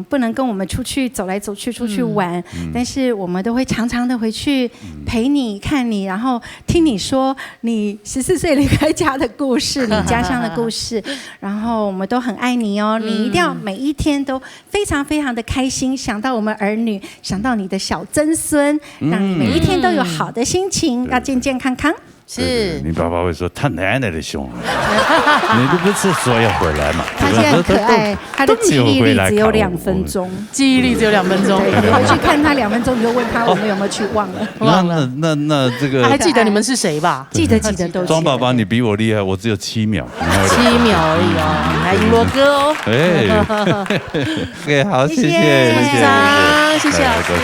不能跟我们出去走来走去出去玩，但是我们都会常常的回去陪你看你，然后听你说你14岁离开家的故事，你家乡的故事。然后我们都很爱你哦，你一定要每一天都非常非常的开心，想到我们儿女，想到你的小曾孙，让你每一天都有好的心情，要健健康康。是你爸爸会说他奶奶的凶，你都不是说要回来嘛？他现在很可爱，他的记忆力只有2分钟，记忆力只有2分钟。你回去看他2分钟，你就问他我们有没有去，忘了。那这个他还记得你们是谁吧？记得都。庄爸爸，你比我厉害，我只有7秒，7秒而已哦。来，银罗哥哦。好，谢谢，谢谢老师。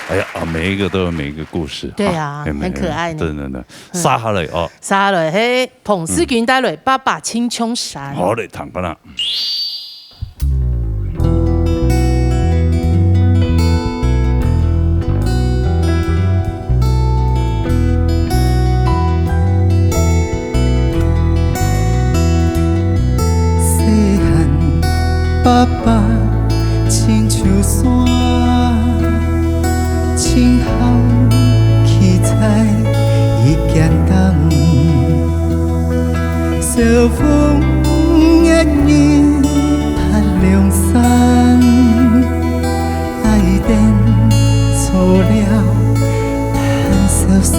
哎呀每一个都有每一个故事。对啊，很可爱呢。真的，沙下来哦，沙下来嘿，彭斯群带来爸爸青琼山。好嘞，躺吧啦。细汉爸爸亲像山。青草器材已简单，小风的日拍凉山，爱电错了叹消散。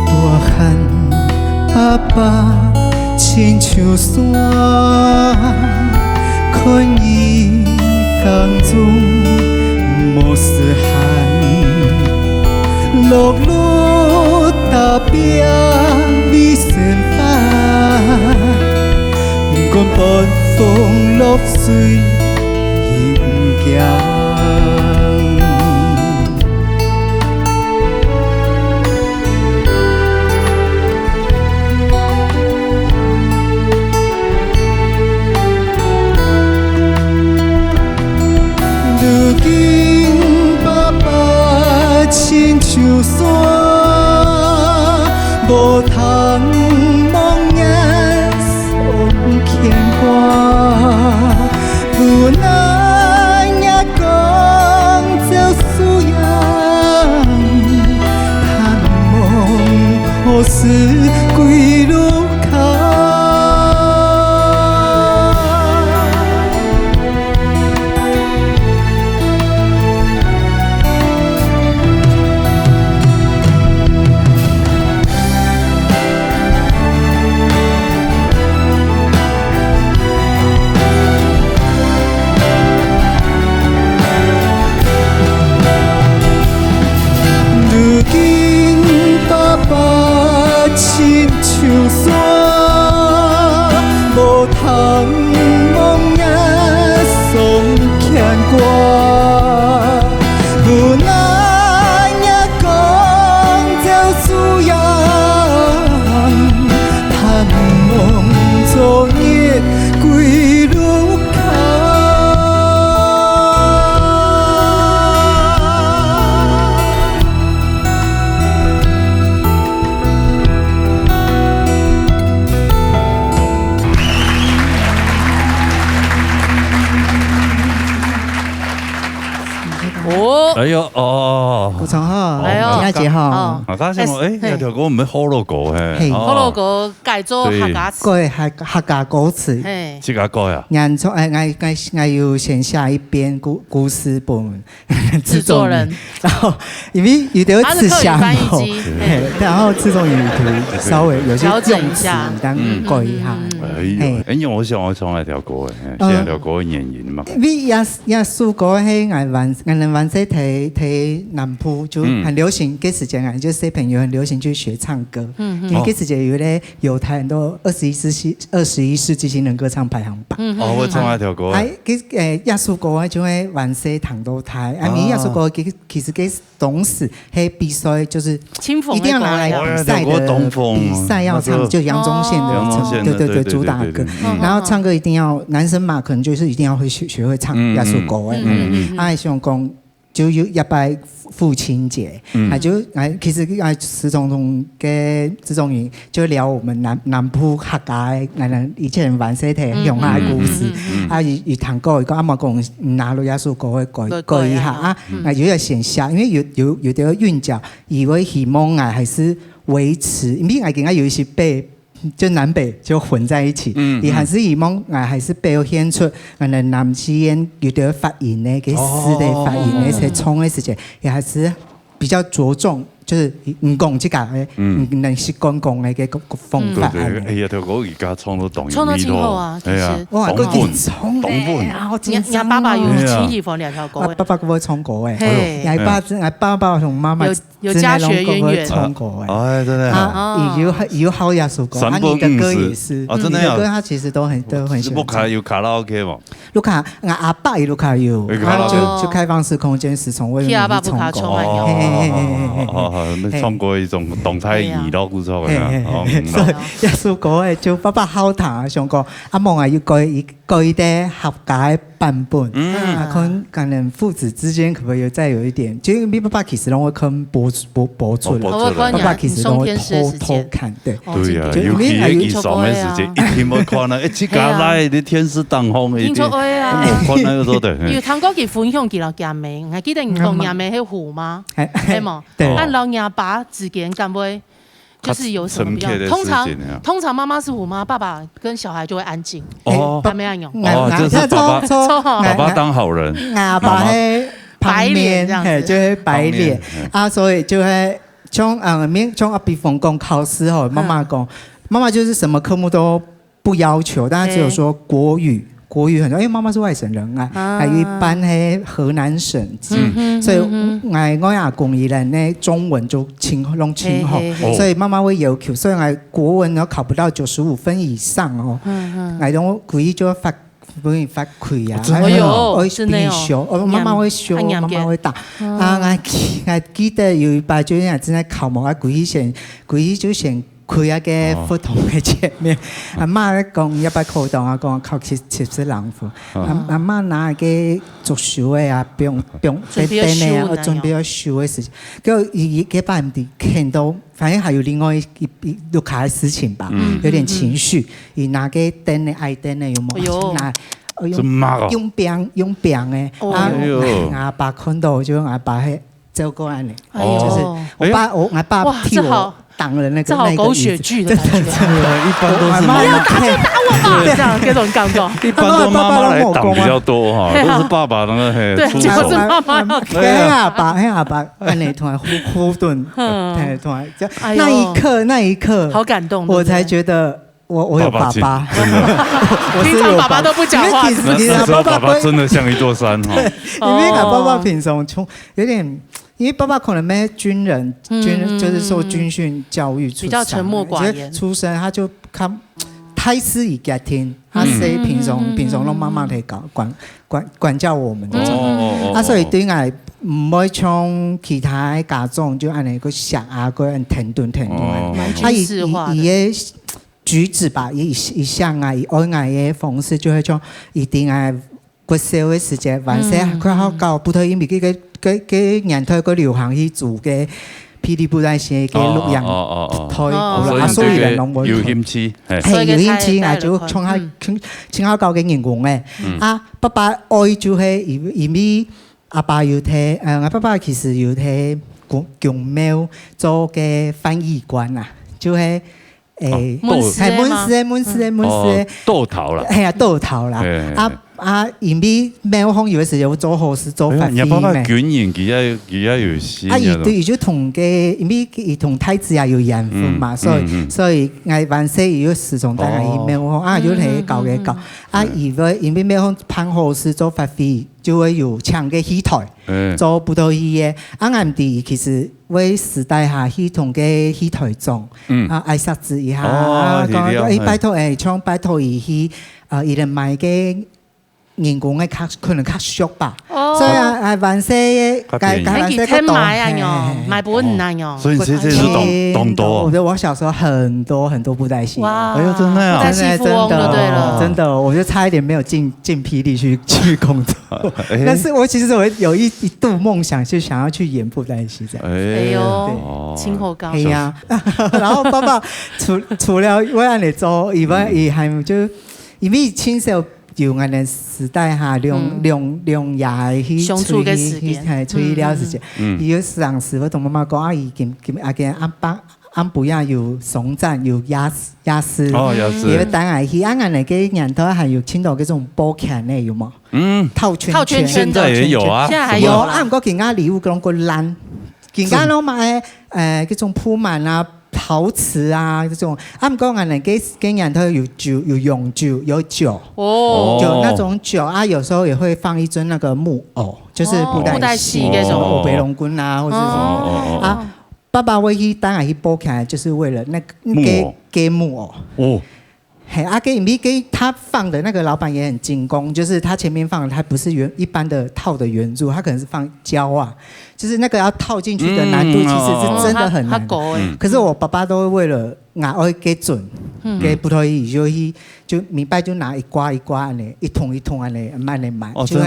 大汉爸爸。亲像山，困于江中无丝汗，落落大饼你先发，不管暴风落水伊不惊。昨日归路口。哦，哎呦哦，古城好，哎呦，佳节好。啊，他想讲，有条歌我们好乐歌嘿，好乐歌改做客家词，对，客家歌词，这个歌呀。俺从我有先下一遍故事本制作人，然后因为有点吃香哦，然后制作人可以稍微有些用词当改一下。哎呦，我想我唱那条歌诶，那条歌演员嘛。因为也苏歌喺俺晚些睇南部就很流行，嗰時間就小朋友很流行去學唱歌。因為嗰時間有咧有台很多21世紀新人歌唱排行榜。哦，我唱那條歌。亞蘇歌就喺晚些糖都台，亞蘇歌其實嗰當時喺比賽就是一定要拿來比賽的，比賽要唱就楊宗憲的對主打歌，然後唱歌一定要男生嘛，可能就是一定要會學會唱亞蘇歌誒。啊，想講就有一拜父親節，其實石總統嘅這種人就聊我們南部客家以前晚些睇鄉下故事，啊，有彈歌，個阿媽講拿落亞蘇歌去改一下啊，有點顯下，因為有啲韻腳，以為希望還是維持，因為我有一些被。就南北就混在一起，也還是希望還是表現出南之間有啲發音呢，給詩的發音呢，在唱的時間也還是比較着重，就是唔講這個嘅，能是講嘅個風法。哎呀，條歌而家唱到動唱到今後啊，其實哇，佢唱嘅，我爸爸有親自放兩條歌，爸爸佢會唱歌嘅，爸爸同媽媽。有家學淵源，唱過哎，真的好，有好亞蘇歌，你的歌也是，真的你的歌他其實都很喜歡。錄卡有卡拉 OK 嗎？錄卡，我阿爸也錄卡有，就開放式空間時從為你唱歌。那唱過一種動態儀咯，不錯嘅。所以亞蘇歌誒，就爸爸好彈，想講阿夢啊要改啲合家版本，可能父子之間可不可以再有一點？就因為爸爸其實都會看播出了，爸爸其實都會偷看，對呀，尤其喺伊上嘅時間，一天冇看啦，即家來啲天使當空嘅，聽錯話啊！看那個都對。因為聽過佢分享佢老家妹，還記得你講亞妹係虎嗎？係嘛？按老亞爸之間敢不會？就是有什麼比較？通常媽媽是虎媽，爸爸跟小孩就會安靜。哦，沒有用。哦，就是爸爸當好人，爸爸係白臉，就係白臉啊，所以就係從比方講考試後，媽媽就是什麼科目都不要求，但係只有說國語很多，因為媽媽是外省人啊，還有一般係河南省所以我阿公伊人呢中文就弄清好，所以媽媽會要求，所以我國文都考不到95分以上哦，我種故意就發虧啊，我必須修，我媽媽會修，媽媽會打啊，我記得有一擺就係真係考模，我故意就先。佢一嘅不同嘅界面，阿媽咧講一百考檔，我講考70人分。阿媽拿嘅做書嘅啊，不用等咧，我準備要修嘅事情。佢一百唔看到，反正還有另外一錄卡嘅事情吧，有點情緒。而拿嘅等咧愛等咧有冇？拿用病嘅，阿爸看到就阿爸係走過來咧，就是我爸替我。擋人那個，這好狗血劇的感覺。一般都是媽媽打就打我吧，這樣這種感覺。一般都媽媽來擋比較多哈，都是爸爸那個嘿出手。就是媽媽。喺阿爸，按你突然呼頓，突然那一刻，好感動。我才覺得我有爸爸。平常爸爸都不講話。那時候爸爸真的像一座山哈。因為我爸爸平常有點。因為爸爸可能沒軍人就是受軍訓教育出身，比較沉默寡言。出身他就太師以家庭，他是平常讓媽媽嚟管教我們嗰種。所以對我唔會像其他家長就按你個想啊，個人停頓。蠻軍事化的。举止吧，一向啊，以爱爱的方式，就会像一定啊，过少的时间，完事佢好搞不透，因为佢年頭個流行去做嘅。霹靂布袋戲嘅錄音台，所以人攏會有興趣，係有興趣，我就從下請考教嘅員工嘅。爸爸愛就係因為阿爸要睇，我爸爸其實要睇強廟做嘅翻譯官啊，就係門市豆頭啦，係啊豆頭啦，因為廟方有嘅時候做好事做法你爸爸捲演佢有先。對，就同嘅，因為佢同太子也有緣分嘛，所以我萬歲有時從大家廟方有睇搞嘅搞，因為廟方辦好事做法會就會有搶嘅戲台，做不到戲嘅，我哋其實為時代下戲同嘅戲台中，愛殺子一下，拜託唱拜託伊去，伊哋買嘅。員工嘅可能較俗吧，所以萬歲嘅，萬歲嘅買啊喲，買本啊喲。所以這是懂多。我小時候很多布袋戲，哎呦，真的啊，布袋戲富翁就對了，真的，我就差一點沒有進霹靂去工作，但是我其實我有一度夢想，就想要去演布袋戲，這樣。哎呦，青後高。哎呀，然後爸爸除了為安尼做以外，伊還就因為親手。就我哋時代下兩夜去相處嘅時間，係處理了時間。有上時我同媽媽講，伊見阿伯也有松贊，有亞視，有等下去。我哋嘅年頭係有聽到嗰種波劇呢，有冇？套圈，現在也有啊，現在還有。唔過見阿禮物嗰種個爛，見阿攞買嗰種鋪滿啊。陶瓷啊，這種，唔過我哋嘅人都有酒，有洋酒，有酒，有那種酒啊，有時候也會放一尊那個木偶，就是布袋戲那種白龍君啊，或者是啊，爸爸會去當然去播起來，就是為了那個木偶。嘿，因為他放的那個老闆也很精工，就是他前面放的，他不是一般的套的圓柱，他可能是放膠啊，就是那個要套進去的難度其實是真的很難。可是我爸爸都為了我給準，給不可以就明白就拿一掛一掛呢，一桶一桶呢，慢嚟買，就會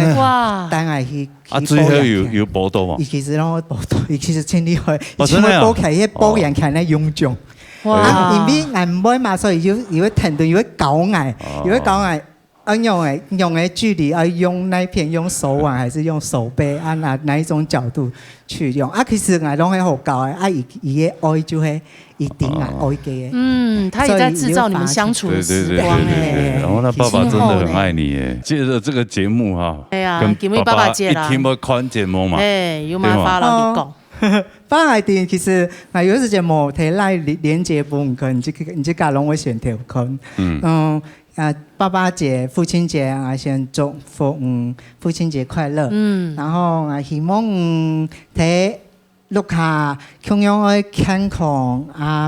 帶我去。最後有報道嘛？其實讓我報道，其實真厲害，因為播劇一播人看呢用種。因為我唔會嘛，所以要停頓，要搞我，用嘅距離，用那片用手腕還是用手背哪一種角度去用？其實我攏係好搞嘅，伊嘅愛就係一定愛嘅。他也在製造你們相處的時光然後他爸爸真的很愛你誒，借着這個節目哈，跟爸爸一聽冇看節目嘛，有麻煩啦，你講。翻嚟電其實我有時就冇睇拉連接本佢，唔知家攏會選條佢。爸爸節、父親節我先祝福父親節快樂。然後我希望睇碌下同樣嘅健康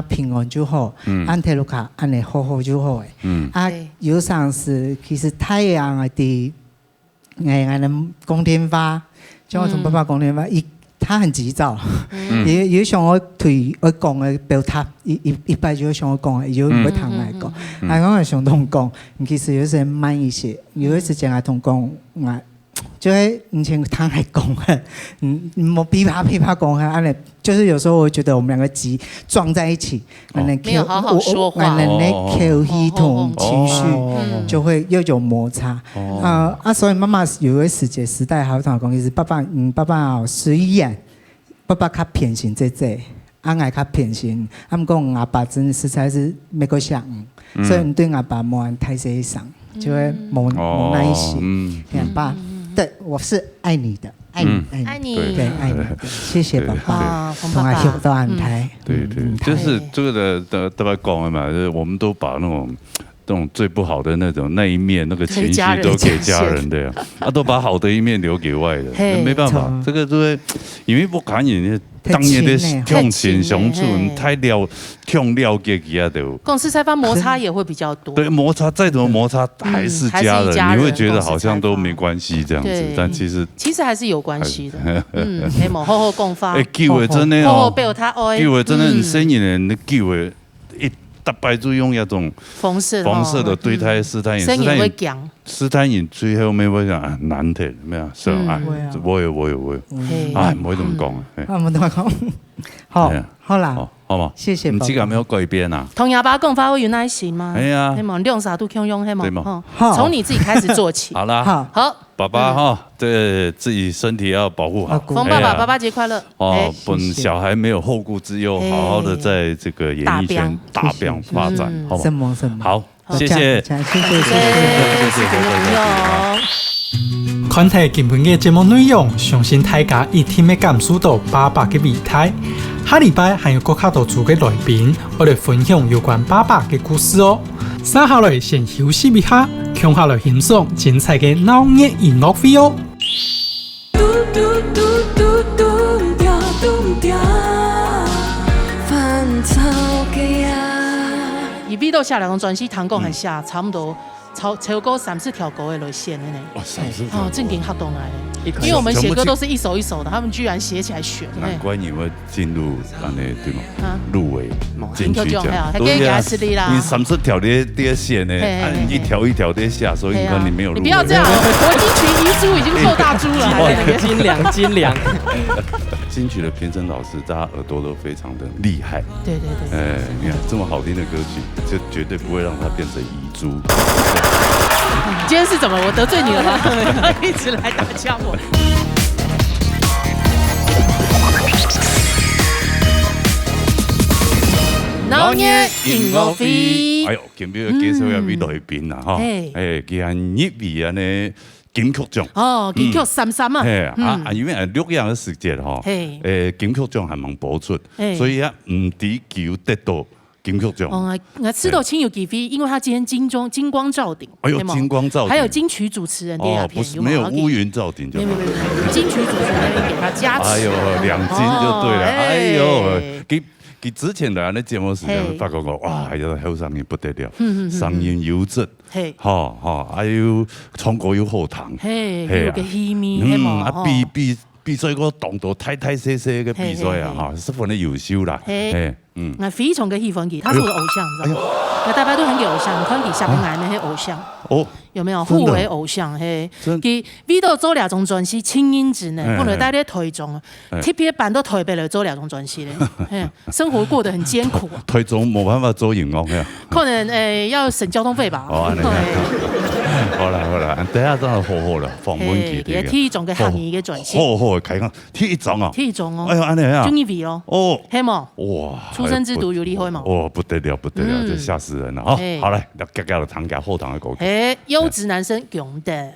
平安就好。睇碌下安尼好好就好誒。有上時其實太陽啲我光天化，像我同爸爸講天化他很急躁，有像我對我講嘅表達，一般就像我講嘅，有唔會同我講。我係想同講，其實有時慢一些，有時間我同講，我就係以前他係講嘅，冇噼啪講嘅，安尼就是有時候我覺得我們兩個急撞在一起，沒有好好說話，口氣同情緒就會有種摩擦。所以媽媽有個時代還有同我講，其實爸爸雖然爸爸較偏心這，我較偏心，唔講阿爸真實在是沒個想，所以對阿爸冇太細想，就會冇耐心。爸，對，我是愛你的。愛你，對，愛你，謝謝爸爸，同埋學到安排。對，就是這個的爸爸講的嘛，就是我們都把那種最不好的那一面，那個情緒都給家人的呀，都把好的一面留給外人，沒辦法，這個就會因為不敢人。當然的痛情相處，太了解佢啊都。公司採訪摩擦也會比較多。對，摩擦再怎麼摩擦還是家人，你會覺得好像都沒關係這樣子，但其實還是有關係的。希望好好共發。叫的真的好好表達愛。叫的真的，新人的叫的大白就用那种红色的对待斯坦饮，斯坦饮最後尾我講難聽咩啊？上我有，唔可以咁講啊！冇咁講，好啦，好嘛？謝謝。唔知有沒有改變啊？同啞巴講法會有耐心嗎？係啊，希望兩啥都強用，希望從你自己開始做起。好啦，好，爸爸哈，這自己身體要保護好。馮爸爸，爸爸節快樂！哦，本小孩沒有後顧之憂，好好的在這個演藝圈大表發展，好嗎？好。謝謝，看睇今日嘅節目內容，相信大家一定會感受到爸爸嘅美態。下禮拜還有更加多組嘅來賓，我哋分享有關爸爸嘅故事哦。接下來先休息一下，接下來欣賞精彩嘅鬧熱音樂會哦。伊比到下兩張專輯，堂講係下差唔多超過3-4條歌的落線的呢。哦，正經學動來的，因為我們寫歌都是一首一首的，他們居然寫起來選。難怪你會進入對嗎？入圍金曲獎，對啊，你30條的線呢，一條一條的下，所以你看你沒有入圍。你不要這樣，我金曲遺珠已經夠大珠了，斤兩。金曲的評審老師，大家耳朵都非常的厲害。對。你看這麼好聽的歌曲，就絕對不會讓它變成遺珠。今天是怎麼？我得罪你了嗎？一直來打槍我。鬧熱音樂會。哎呦，今日介紹一位來賓啦，哈，佢係業餘呢。金曲獎金曲33啊，因為6樣嘅時間哈，金曲獎係冇播出，所以啊唔抵求得到金曲獎。我知道親友幾飛，因為他今天金光罩頂，哎呦金光罩頂，還有金曲主持人哦，不是沒有烏雲罩頂就，金曲主持人那邊給他加持，哎呦2金就對了，哎呦佢之前來那節目時間發覺我哇，係有好聲音不得了，聲音優質，還有唱歌又好聽，有個氣味，比賽個動作太細嘅比賽啊，十分的優秀啦，非常嘅喜歡佢，他是我的偶像，你知道嗎？大家都很給偶像，你看佢下邊來那些偶像，有沒有互為偶像？佢V到做2張專輯，輕音質呢，不能帶啲台中，TP 版到台北嚟做2張專輯咧，生活過得很艱苦。台中冇辦法做音樂嘅，可能要省交通費吧。好啦，等下真係好啦，訪問佢哋嘅。T 種嘅行業嘅專輯，好睇講 T 種啊，T 種哦，哎呀，安尼啊，中意 V 哦，係嘛？哇，出生之犢有厲害嘛？不得了，就嚇死人啦！好嚟，入格格堂格後堂嘅歌曲，優質男生強的。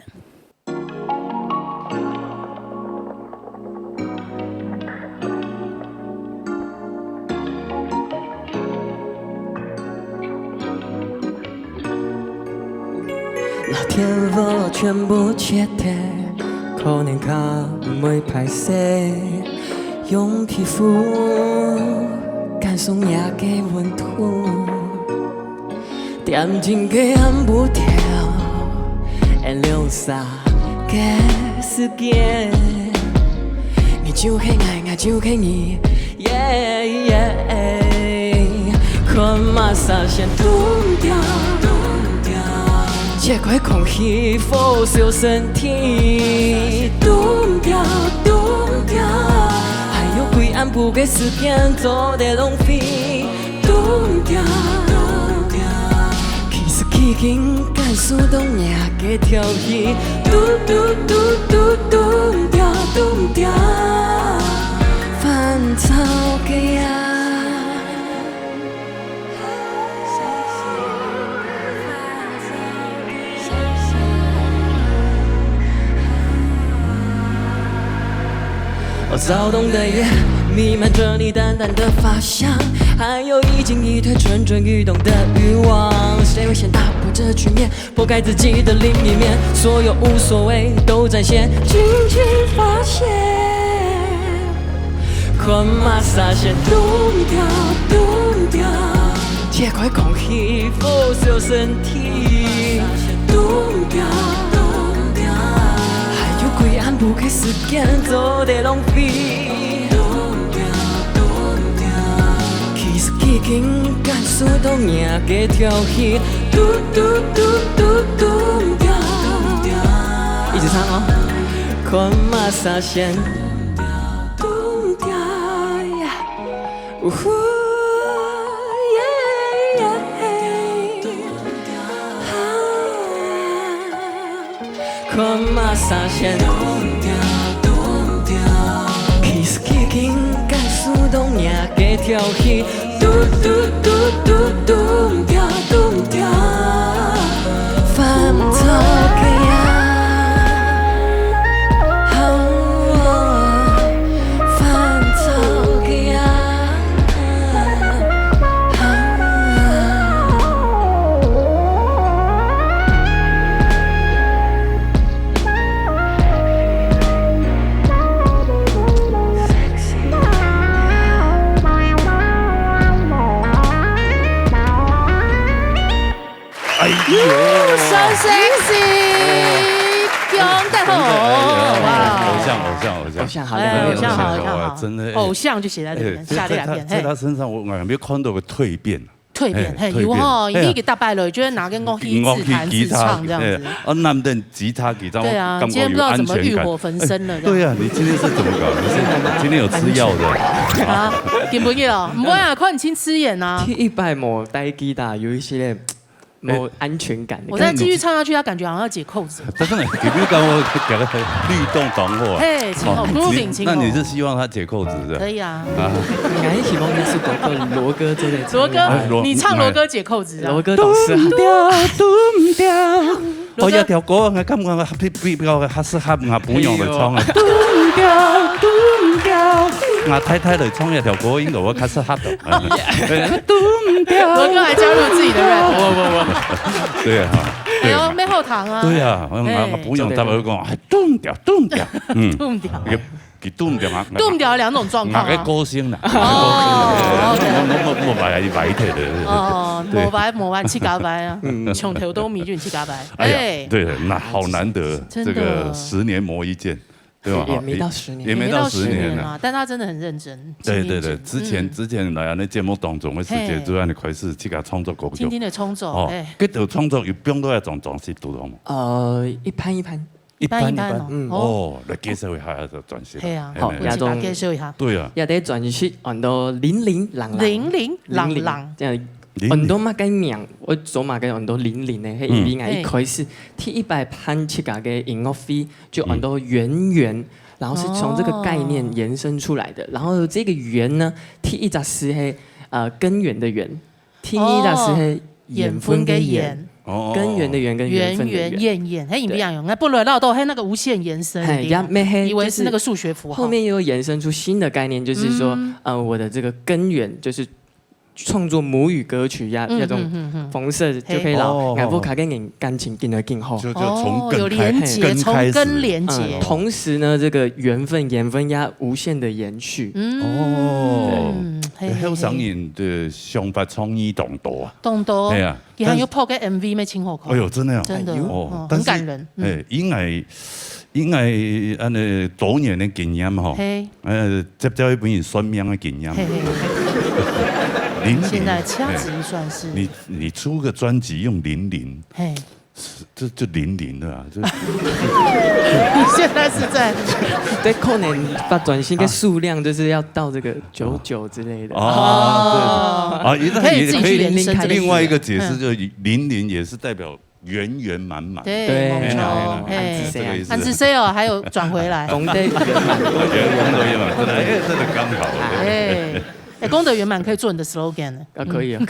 老天父全部切斷，可能較唔會歹勢，用皮膚感受夜嘅溫度，點睛嘅按不掉，留下嘅時間，你就係愛，我就係你，看馬上先斷掉。這塊空氣腐蝕身體，斷掉，還有幾暗部嘅時間做得浪費，斷掉，其實已經感受到夜嘅調皮，斷掉，煩躁嘅夜。躁動的夜，彌漫着你淡淡的髮香，還有一進一退蠢蠢欲動的慾望。誰會先打破這局面，剖開自己的另一面？所有無所謂都展現，驚奇發現。看馬上先斷掉，這塊空氣腐蝕身體，斷掉。會按不開時間做得浪費，其實已經感受速度赢过跳戏，嘟嘟嘟嘟嘟掉，一直唱哦。看马萨线，嘟掉呀，呜呼耶耶，看马萨线，kiss kicking， 跟速度赢过跳戏。嘟嘟嘟嘟嘟掉嘟掉，翻透个呀，翻透个呀。So sexy， 强太好，哇！偶像，好，真的，偶像就写在这边，下列片，在他身上我没有看到个蜕变。蜕变，有哈，一个大败了，觉得拿跟公一自弹自唱这样子。男的吉他给他，对啊，今天不知道怎么欲火焚身了。对啊，你今天是怎么搞？你今天有吃药的？啊，点不要？唔会啊，看你亲吃眼啊。一百模带吉他有一些没有安全感。我再继续唱下去，他感觉好像要解扣子。真的，你不要跟我讲个律动懂我。嘿，请好，不顶请。那你是希望他解扣子的？可以啊。俺希望你是罗哥之类。罗哥，你唱罗哥解扣子啊？罗哥懂事。咚掉。我要条歌，我感觉比较还是还不用来唱啊。咚掉。我太太来唱一条歌，应该我开始哈的。咚掉。罗哥还加入自己的 rap。对啊。哎呦，没后堂啊。对啊，我不用他们讲，咚掉。咚掉。给冻掉嘛？冻掉两种状况啊。哪个歌星啦？哦，我白的。哦，莫白七嘎白啊，穷头都迷俊七嘎白。哎，对了，那好难得，这个10年磨一剑，对吧？也没到10年，也没到10年啊。但他真的很认真。对，之前来那节目当中的时间，主要你开始去给创作歌曲。天天的创作，哎，佮到创作有变到一种状式度了吗？一般，来介绍一下这转型。系啊，好，亚中介绍一下。对啊，也得转型很多00这样。很多嘛个名，我做嘛个很多00的，因为我一开始第100盘去个个音乐费就很多圆，然后是从这个概念延伸出来的。然后这个圆呢，第一只是根源的源，第一只是盐分的盐。根源的源跟缘分的缘，圆，嘿，不一样用，那不轮到都嘿那个无限延伸，以为是那个数学符号。后面又延伸出新的概念，就是说，我的这个根源就是创作母语歌曲呀，那种风色就可以让爱不卡跟你感情更得更好，就从有连结，从根连结。同时呢，这个缘分呀无限的延续。香港人的想法创意动多啊，对啊，也还有拍个 MV 咩清好看。哎呦，真的真的很感人。因为安尼多年的经验吼，接到一本算命的经验。现在掐指一算是你出个专辑用00，这00的啊，这。你现在是在对，可能把转型的数量就是要到这个99之类的可以自己去延伸。另外一个解释就是00也是代表圆满满。对，安之 C 哦，还有转回来。功德圆满，真的刚好。功德圆满可以做你的 slogan 可以啊。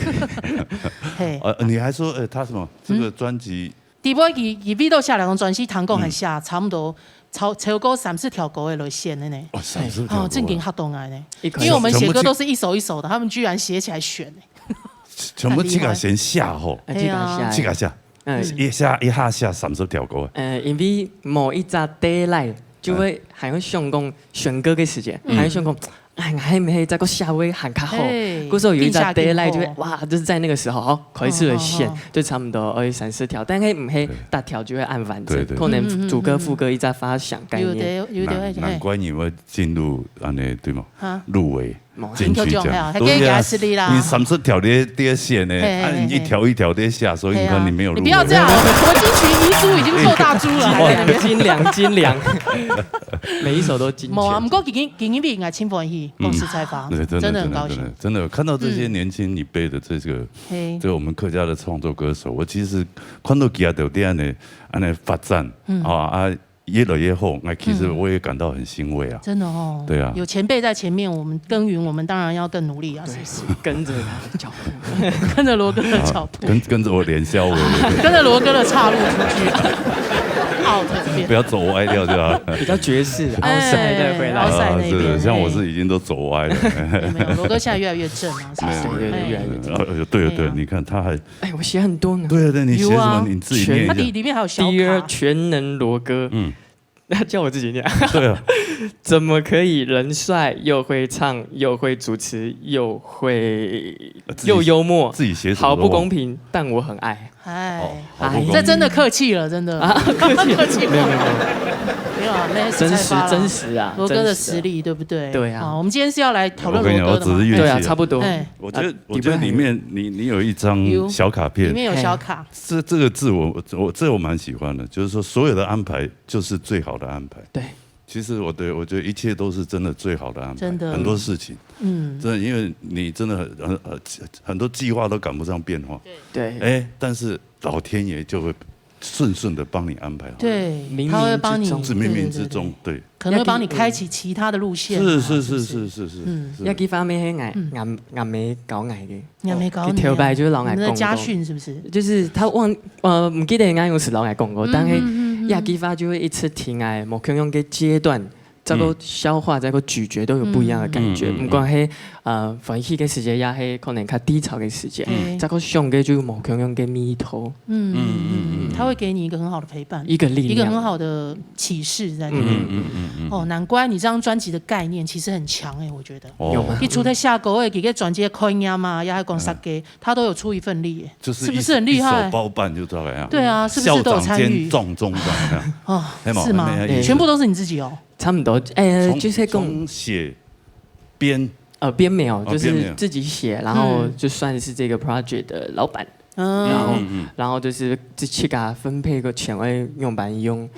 你还说他什么这个专辑？第波伊 V 到下2张专辑，堂共还下差不多超过30条歌的路线的呢。30条。正经哈动来呢，因为我们写歌都是一首一首的，他们居然写起来选。全部去个先下吼，去个下，一下30条歌。因为某一扎 deadline 就会还会想讲选歌的时间，还会想讲。还没在个下位喊卡后，那时候有一扎 deadline 就会哇，就是在那个时候好开始的线就差不多30条，但是唔系大条就会按反正，可能主歌副歌一直发想概念。难怪你会进入安尼对吗？入围金曲奖，对呀，你3次跳跌线呢，你一条一条跌下，所以你看你没有入围。你不要这样，我金曲遗珠已经够大珠了2斤2，每一首都金钱。不过今年应该清风戏公司采访，真的很高兴。真的看到这些年轻一辈的这个我们客家的创作歌手，我其实看到其他的这样的发展越来越好，其实我也感到很欣慰啊！真的哦，对啊，有前辈在前面，我们耕耘，我们当然要更努力啊，是不是？跟着他的脚步，跟着罗哥的脚步，跟着我连消尾，跟着罗哥的岔路出去，out 这边，不要走歪掉就好。比较爵士，奥赛的回来，那边，像我是已经都走歪了。没有，罗哥现在越来越正啊，是不是？越来越正。对，你看他还，我写很多呢。对，你写什么？你自己念一下。里面还有小卡。第二全能罗哥，那叫我自己念。对啊，怎么可以人帅又会唱又会主持又幽默？自己写好不公平，但我很爱。这真的客气了，真的客气没有啊，真实啊，罗哥的实力对不对？对啊。我们今天是要来讨论罗哥的吗？对啊，差不多。我觉得里面你有一张小卡片，里面有小卡。这个字我蛮喜欢的，就是说所有的安排就是最好的安排。对。其实我觉得一切都是真的最好的安排，真的很多事情，真的，因为你真的很多计划都赶不上变化，对，但是老天爷就会顺的帮你安排好，对，他会帮你，冥冥之中，对，可能会帮你开启其他的路线，是，一幾方面係顏美搞藝嘅，顏美搞藝，條bài就是老藝講過，家訓是不是？就是他唔記得應該有時老藝講過，但係一幾發就會一次聽藝，某樣樣嘅階段。再個消化，再個咀嚼都有不一樣的感覺。唔管係歡喜嘅時節，也係可能較低潮嘅時節，再個上嘅就有某樣樣嘅彌陀。他會給你一個很好的陪伴，一個力量，一個很好的啟示在裡面。難怪你這張專輯的概念其實很強我覺得。有嗎？你除了下歌誒，幾個轉接開音嘛，也係講殺雞，他都有出一份力是不是很厲害？一手包辦就大概樣。對啊，是不是都有參與？校長兼撞鐘這樣。是嗎？全部都是你自己哦。差不多，就是從寫編編沒有，就是自己寫，然後就算是這個 project 的老闆，然後就是去給他分配個錢位用版用，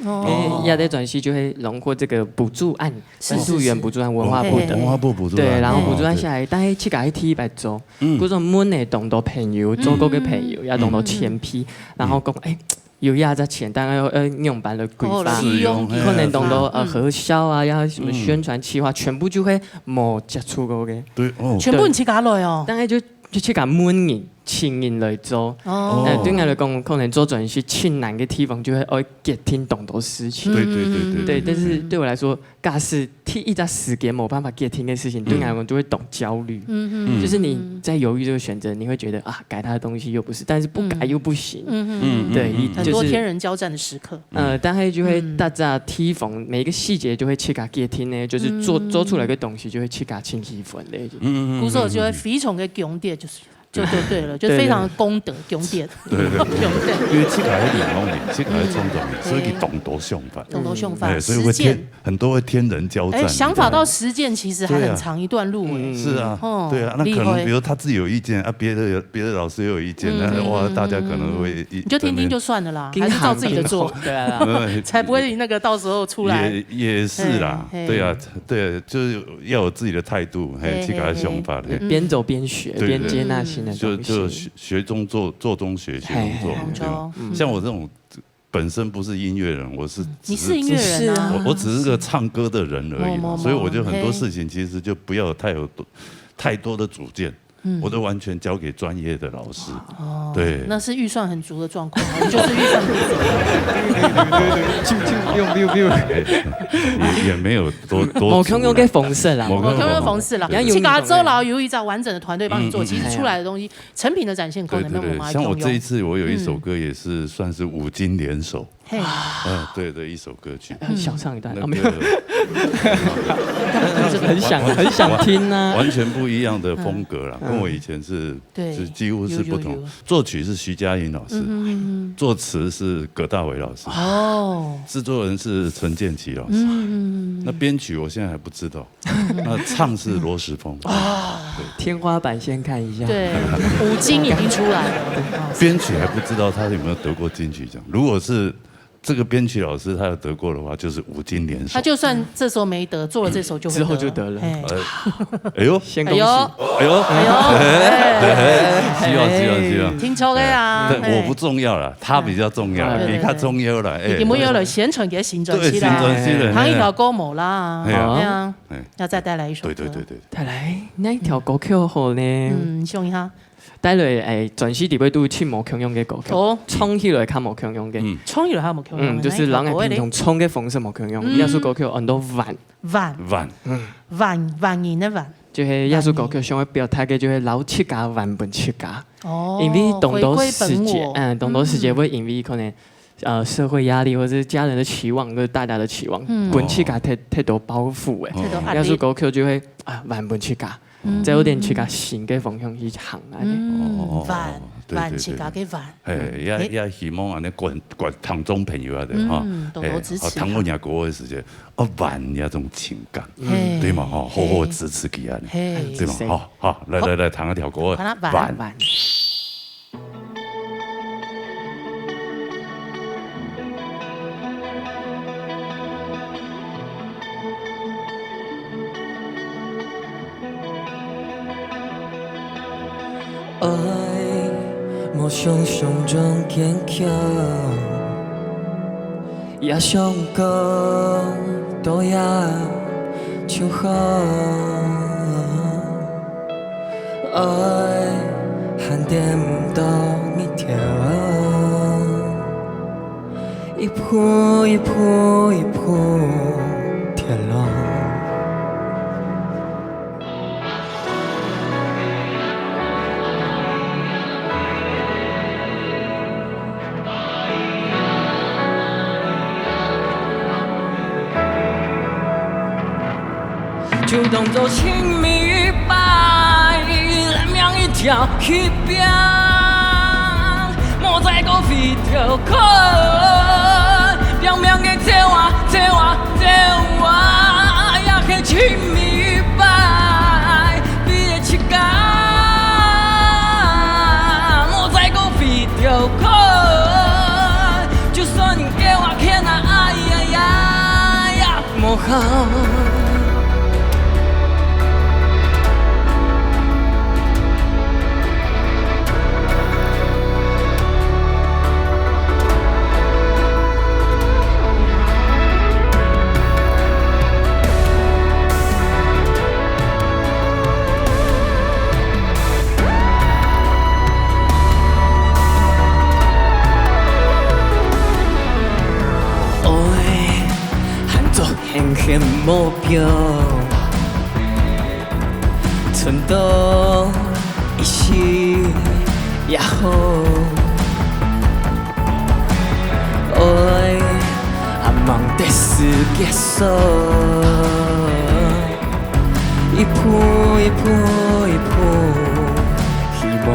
亞代轉系就會榮獲這個補助案，4億元補助案，文化部的，對，然後補助案下來，但係去給他提100組，嗰種門內當到朋友，做過嘅朋友，也當到前批，然後講有壓在錢，當然要用版的規範，可能當到核銷啊，要什麼宣傳企劃，全部就會冇接觸過嘅。對，全部你去搞來哦。當然就去搞門人、親人來做。對我來講，可能做轉是親難嘅地方，就會結聽懂多事情。對，但是對我來說，假是替一隻時間冇辦法結聽嘅事情，對我來講就會懂焦慮。就是你在猶豫這個選擇，你會覺得改他的東西又不是，但是不改又不行。對，很多天人交戰的時刻。但係就會大家提防每一個細節就會去甲結聽呢，就是做出來嘅東西就會去甲清氣氛的。鼓手就會非常嘅強烈，就對了，就非常功德強烈。對，因為這個係靈光力，這個係創造力，所以懂得想法，所以會很多會天人交戰。想法到實踐其實還很長一段路是啊，對啊，那可能比如他自己有意見別的老師也有意見，哇，大家可能會你就聽聽就算了啦，還是照自己的做，對啊，才不會那個到時候出來。也是啦，對啊，就是要有自己的態度，去給他想法，邊走邊學，邊接納新。就學中做中學，學中做。像我這種本身不是音樂人，你是音樂人啊，我只是個唱歌的人而已，所以我就很多事情其實就不要太多的主見。我都完全交給專業的老師。對，那是預算很足的狀況，就是預算不足，也沒有多。某空用嘅方式啦，某空用方式啦。去把它做牢，有一張完整的團隊幫你做，其實出來的東西，成品的展現可能沒有辦法用。像我這一次，我有一首歌也是算是5金聯手。对，一首歌曲。想唱一段，没有，很想听啊，完全不一样的风格啦，跟我以前是几乎是不同。作曲是徐佳莹老师，作词是葛大为老师，制作人是陈建骐老师，那编曲我现在还不知道，那唱是罗时丰天花板先看一下，对，5金已经出来了，编曲还不知道他有没有得过金曲奖，如果是。这个编曲老师他有得过的话，就是5金连手。他就算这首没得，做了这首就会得之后就得了。哎呦，先恭喜！哎呦，希望。听错的啊！我不重要了，他比较重要，比他重要了。有没有了宣传给新专辑啦？唱一条歌冇啦，对啊，要再带来一首歌。对。带来那一条歌曲好呢？唱一下。帶來全時地位都切無強用嘅歌曲，創起來較無強用嘅，創起來較無強用，就是人嘅平常創嘅方式無強用。呢首歌曲很多萬言的萬，就是呢首歌曲想要表達嘅就是老七家萬本七家，因為當到時節會因為可能社會壓力或者家人的期望，或者大家的期望，本七家太多包袱誒，呢首歌曲就會萬本七家。再有點去個新嘅方向去行啊！萬切家嘅萬，也希望安尼聽眾朋友啊，多多支持。聽我人歌嘅時節，萬那種情感，對嘛？好好支持佢啊，對嘛？好，來，聽一條歌，萬。愛無想象中堅強，也想講都也就好。愛還掂唔到一條，一步一步一步鐵路。就當作親密一般，染上一條魚邊，莫再過飛條口，表面嘅這話，也係親密一般，別氣幹，莫再過飛條口，就算你給我看那呀，莫好。目標存到一時也好，愛阿忙的是結束，一步一步希望，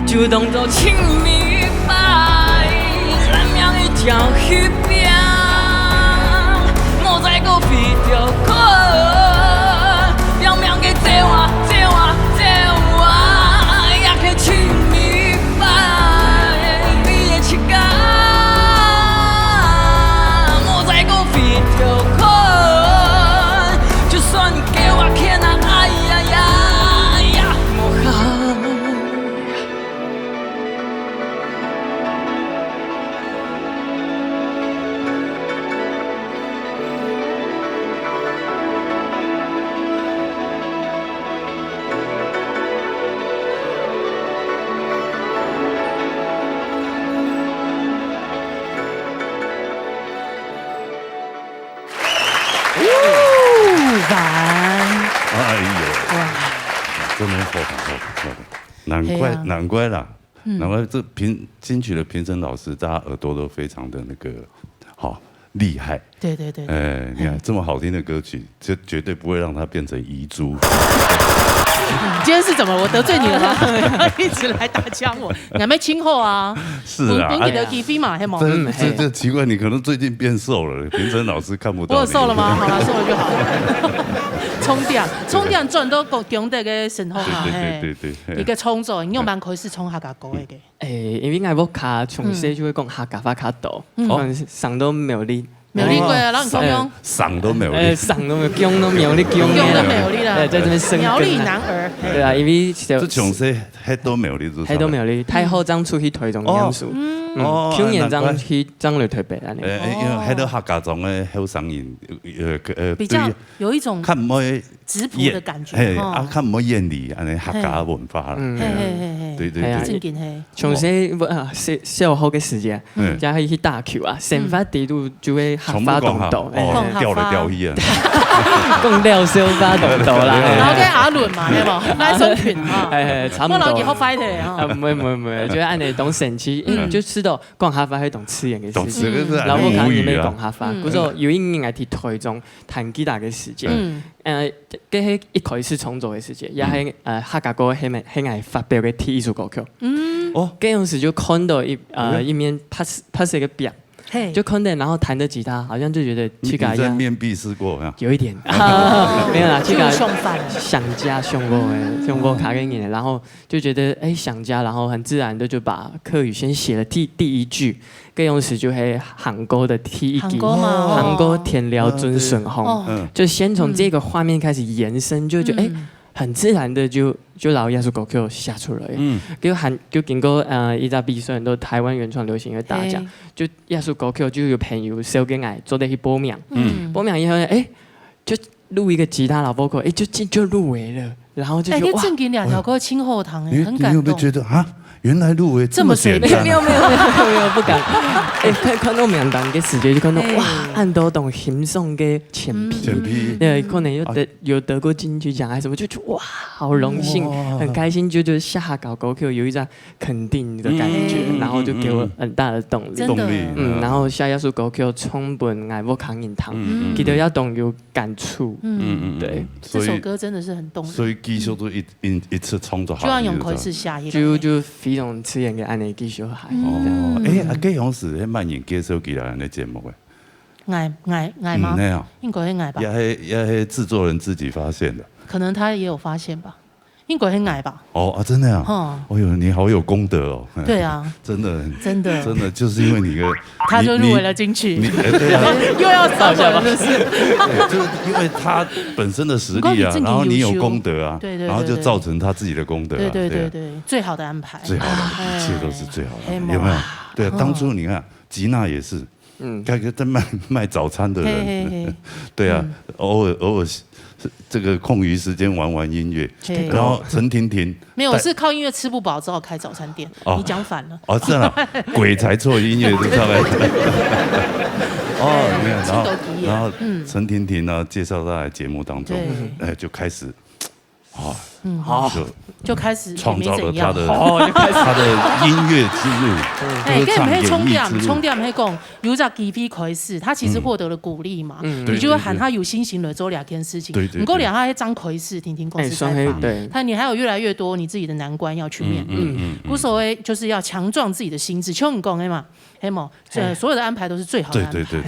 就當作親密。條魚邊，莫再過飛條口，表面嘅這話，也係親密般，別氣幹，莫再過飛條口，就算你給我看那莫好。真的好。难怪啦，难怪这金曲的评审老师，大家耳朵都非常的那个好厉害。对，你看这么好听的歌曲，就绝对不会让它变成遗珠。今天是怎么？我得罪你了吗？一直来打枪我，你还没亲后啊？是啊，你的 GV 嘛，黑毛。这奇怪，你可能最近变瘦了，评审老师看不到。我有瘦了吗？好了，瘦了就好了。充电转都强的个神候哈，对，一个冲走，你用蛮可以是冲下个高的。因为我卡从小就会讲客家话卡多，上都没有力。没有力过啊，然后你讲嗓都没有力，嗓都没有，姜都没有力，姜都没有力了。在这边生根。苗栗男儿。对啊，因为这从小黑都没有力，黑都没有力，太后张出去推动因素，去年张去张来特别安尼。因为黑都客家中的好声音，比较有一种看唔会质朴的感觉，看唔会艳丽安尼客家文化啦。对，正经嘿。从小好嘅时间，加去打球啊，成发地都就会客家动作，掉来掉去啊，讲了小发动作啦。然后跟阿伦嘛，係冇？拉松拳啊，差唔多。我老爺好 fight 嘅啊。唔會，就按你懂神奇，就知道講客家係懂刺眼嘅事情。然後我看你哋講客家，嗰時候有一年係去台中彈吉他嘅時間，嗰係一開始創作嘅時間，也係客家歌係係發表嘅第一首歌曲。嗰陣時就看到一面拍攝嘅表。就看到，然後彈着吉他，好像就覺得去嘎一樣。你在面壁試過有一點，沒有啦，去嘎想家想過卡給你，然後就覺得想家，然後很自然的就把客語先寫了第一句，跟用時就係韓歌的第一句，韓歌田寮尊順風，就先從這個畫面開始延伸，就覺得很自然的就老藝術歌曲寫出來，就經過一隻比賽，很多台灣原創流行樂大獎，就藝術歌曲就有朋友燒給我，做得去報名，報名以後就錄一個吉他老 vocal， 就入圍了，然後就覺得哇，正經兩條歌清後堂，很感動。你有沒有覺得啊？原來入圍這麼簡單？沒有，不敢。看到名單嘅時間就看到哇，很多種欣賞嘅前批，可能有得過金曲獎還是什麼，就覺得哇，好榮幸，很開心，就下搞歌曲有一種肯定的感覺，然後就給我很大的動力。然後下一首歌曲充分愛我抗印堂，記得要懂有感觸。對，這首歌真的是很動人。所以繼續都一次創作好，就要用開始下一就非常刺眼嘅安尼繼續係。嗰陣時喺蔓延介紹幾來人嘅節目愛嗎？應該係愛吧。也係製作人自己發現的。可能他也有發現吧。應該係愛吧。真的啊。哎呦，你好有功德哦。對啊。真的，就是因為你嘅，他就入圍了金曲。又要掃下吧，就是因為他本身的實力啊，然後你有功德啊，然後就造成他自己的功德。對，最好的安排。最好的，一切都是最好的，有沒有？對啊，當初你看吉娜也是，在賣早餐的人，對啊，偶爾這個空餘時間玩音樂，然後陳婷婷沒有，我是靠音樂吃不飽，只好開早餐店。你講反了。是啊，鬼才做音樂就上來。沒有，然後陳婷婷呢介紹他來節目當中，就開始，就開始創造了他的音樂之路，歌唱演藝之路。充電喺講，有隻 GV 開始，他其實獲得了鼓勵嘛，你就會喊他有新型的做兩件事情。唔夠兩下一張開始，婷婷公司採訪，他你還有越來越多你自己的難關要去面對，無所謂，就是要強壯自己的心智。像你講的嘛，係冇，所有的安排都是最好的安排。對，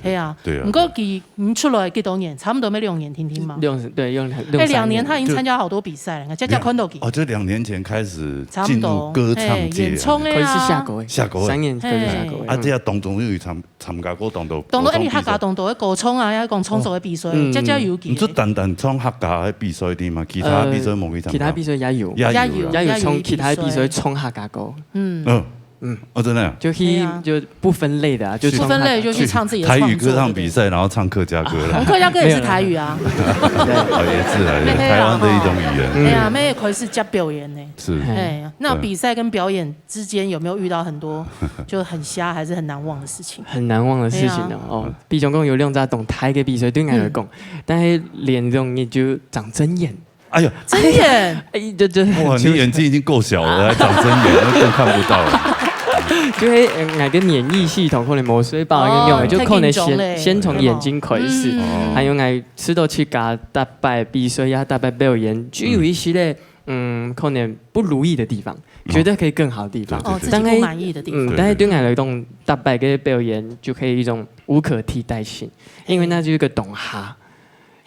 係啊。唔夠佢出來幾多年？差唔多沒6年，婷婷嘛。用2年，他已經參加好多比賽了，家看到佢。就2年前開始進入歌唱界，演唱的啊，下個3年就是下個。這當中有參加過當到。當到你客家當到嘅歌唱啊，一講創作嘅比賽，家有記。唔做單創客家嘅比賽啲嘛，其他比賽冇去參加。其他比賽也有從其他比賽創客家歌。真的就不分類的啊，就不分類就去唱自己的台語歌唱比賽，然後唱客家歌啦。我們客家歌也是台語啊。也是啊，台灣的一種語言。對啊，咩可以是加表演呢？是。那比賽跟表演之間有沒有遇到很多就很瞎還是很難忘的事情？很難忘的事情哦。比總共有2隻動台嘅比賽對我來講，但係連容易就長針眼。哎呦，睁眼，哇，你眼睛已经够小了，还长睁眼，那更看不到了。就会那个免疫系统可能冇水饱咁樣，就可能先從眼睛開始，還有我吃到去加大白鼻水呀、大白表演，就有一些咧，可能不如意的地方，覺得可以更好的地方，自己不滿意的地方。但係對我來講，大白嘅表演就可以一種無可替代性，因為那就是一個懂哈。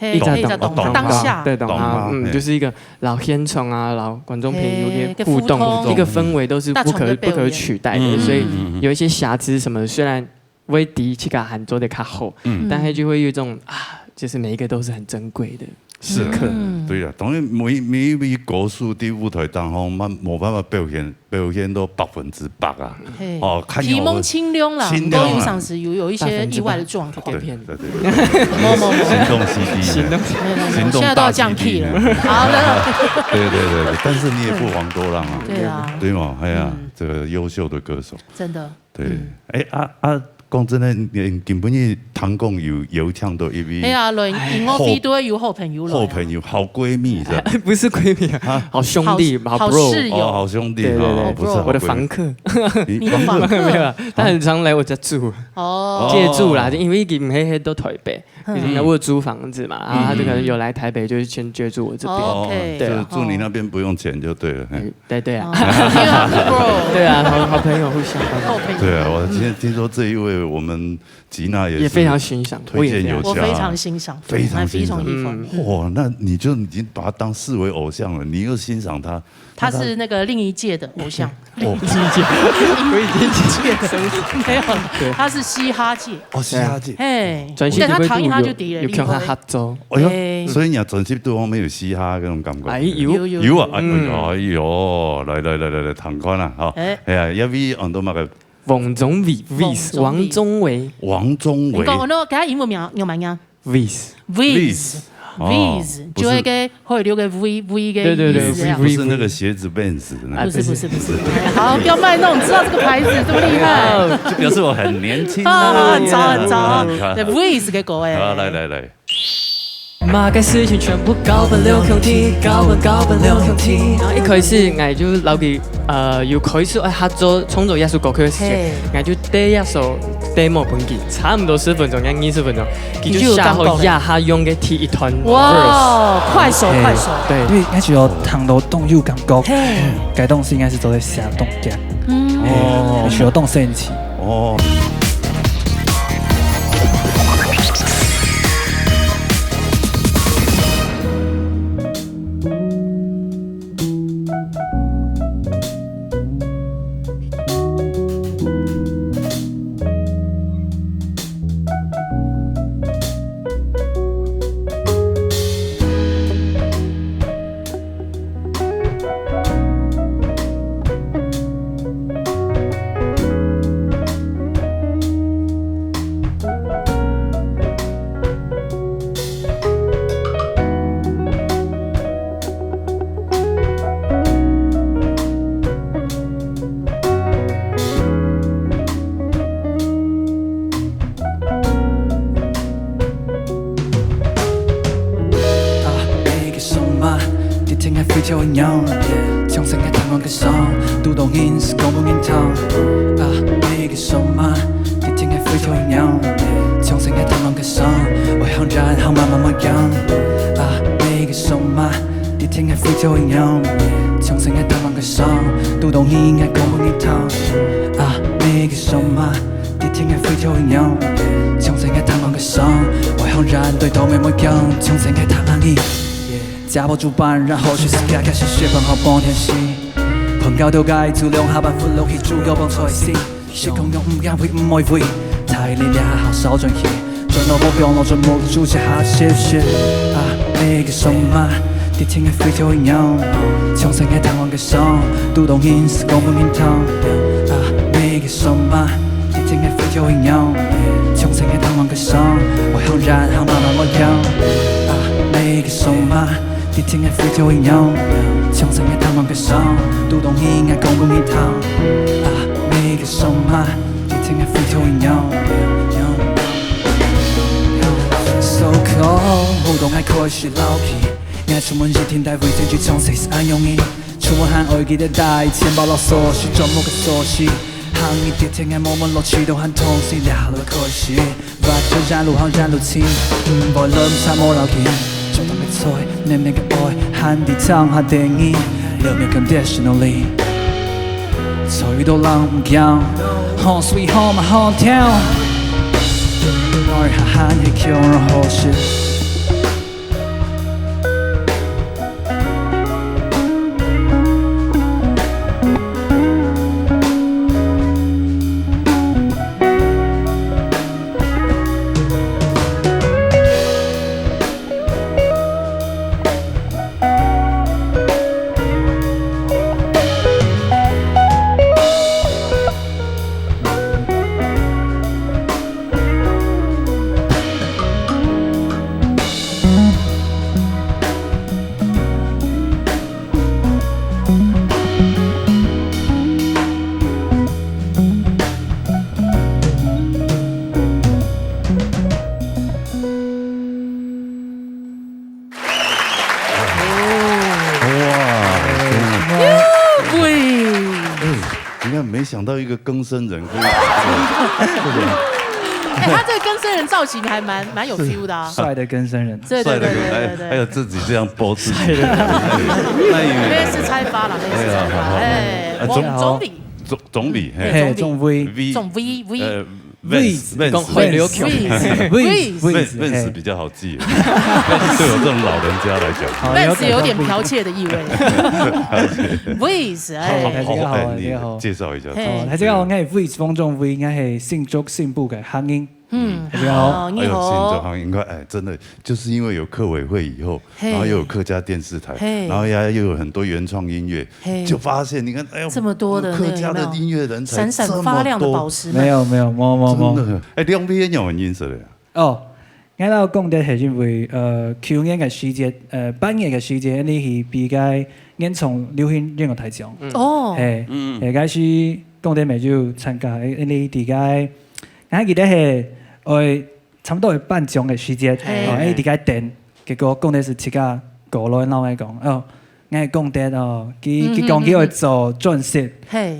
一直懂當下，對懂哈，就是一個老現場啊，老觀眾朋友嘅互動，一個氛圍都是不可取代的，所以有一些瑕疵什麼的，雖然威迪去甲喊做得較好，但係就會有一種就是每一個都是很珍貴的。是啊，對啊，當然每一位歌手喺舞台當中，冇辦法表現到100%啊。哦，皮蒙清涼啦，都有上時有一些意外的狀況。對，行動 CD， 行動大 CD 了。好了，對，但是你也不遑多讓啊。對啊，對嘛，哎呀，這個優秀的歌手。真的。對，講真咧，根本你唐貢有唱到一位。哎呀，因我飛都有好朋友了。好朋友，好閨蜜是吧？不是閨蜜啊，好兄弟，好室友，好兄弟，對，不是我的房客。你的房客沒有，他很常來我家住，借住啦，因為佢唔喺都台北，我有租房子嘛，然後他就可能有來台北，就先借住我這邊。對，住你那邊不用錢就對了。對啊，對啊，好朋友互相幫助。對啊，我今天聽說這一位。我們吉娜也非常欣賞，推薦有加，我非常欣賞，非常欣賞。哇，那你就已經把他當視為偶像了，你又欣賞他，他是那個另一屆的偶像，另一屆，我已經屆的沒有，他是嘻哈界，嘻哈界，哎，對他唐英他就敵人，有看他合作，哎呦，所以你專輯對方沒有嘻哈嗰種感覺，有啊，哎呦，來，唐寬啊，哈，哎呀，一位很多嘛個。王宗偉 ，Viz， 王宗偉。你講我給他英文名叫乜嘢 ？Viz，就係個會留個 V 嘅。對，不是那個鞋子 Vans，不是。好，不要賣弄，知道這個牌子這麼厲害，就表示我很年輕。很早，對 Viz 嘅歌誒。好，來。馬嘅事情全部交俾劉強天，交俾劉強天。一開始我就留佢要開始合作創作一首歌曲嘅時候，我就第一首 demo 本記，差唔多10分鐘，20分鐘，佢就下好壓下用嘅第一段 verse。哇，快手。對，因為應該是有糖豆動有感覺，該動是應該是都在下動腳，需要動身體。就一樣，從生嘅探望嘅傷，讀到音是講不明堂。每個手嘛，你聽嘅非常一樣，從生嘅探望嘅傷，我向然後慢慢模樣。每個手嘛，你聽嘅非常一樣，從生嘅探望嘅傷，讀到音係講不明堂。每個手嘛，你聽嘅非常一樣，從生嘅探望嘅傷，我向然對到沒模樣，從生嘅探望你。家暴主辦，然後去世界開始血噴好半天戲，朋友都解做兩下半歡樂戲，主角幫菜先，時空用唔啱會唔愛會，睇你倆好少轉戲，轉到目標攞準目主持下謝謝。每個手嘛，你聽嘅非常一樣，從生嘅探望嘅傷，讀到音是講不明堂。每個手嘛，你聽嘅非常一樣，從生嘅探望嘅傷，我向然後慢慢模樣。每個手嘛。你聽嘅非常一樣，從生嘅探望嘅傷，讀懂應該講不明堂。每個手嘛，你聽嘅非常一樣。So cold，互動係開始老氣，我出門時天大會正住裝飾是安用意，出門喊愛記得帶錢包落鎖匙，周末嘅鎖匙。行一跌天嘅冇乜樂趣，都很痛心，聊到開始，或者站路行站路前，唔會諗晒冇留見，做到嘅菜，你哋嘅愛，喊啲唱下定義 ，love me conditionally， 隨到人唔驚，好 sweet 好嘛好聽，愛下喊起強人好事。没想到一个更生人可以，他这个更生人造型还蛮有 feel 的啊，帅的更生人，对对对对对，还有自己这样包自己，那是猜发了，那是猜发，哎，总比，总 V， Vance 比较好记，对我这种老人家来讲 ，Vance 有点剽窃的意味。Vance， 你介绍一下。係即係我係 Vance 方中 V， 應該係姓足姓部嘅行音。大家好，你好。姓足行音，真的就是因為有客委會以後，然後又有客家電視台，然後又有很多原創音樂，就發現你看，哎呦，這麼多的客家的音樂人才閃閃發亮的寶石。沒有，冇。兩邊有音色嘅。哦，我哋講的係因為去年嘅時節，半夜嘅時節，你係比較演從流行音樂台上。哦。開始講的咪就參加，你哋嘅，我記得係。差唔多係頒獎嘅時節，啲嘅電，結果講的是七個國內佬嚟講，我係講的佢講佢會做轉色，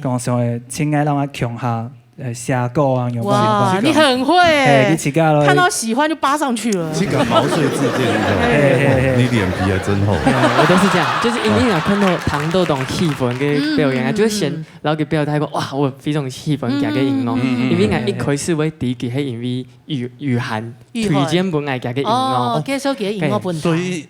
講上係請我讓我強下寫歌啊，有關。哇，你很會，看到喜歡就扒上去了。這個毛遂自薦，你臉皮還真厚。我都是這樣，就是一定要看到糖豆懂氣氛嘅表演啊，就會先然後佢表態過，哇，我非常氣氛加嘅音樂，因為我一開始會第一個係因為雨涵推薦本來加嘅音樂。哦，介紹嘅音樂本。所以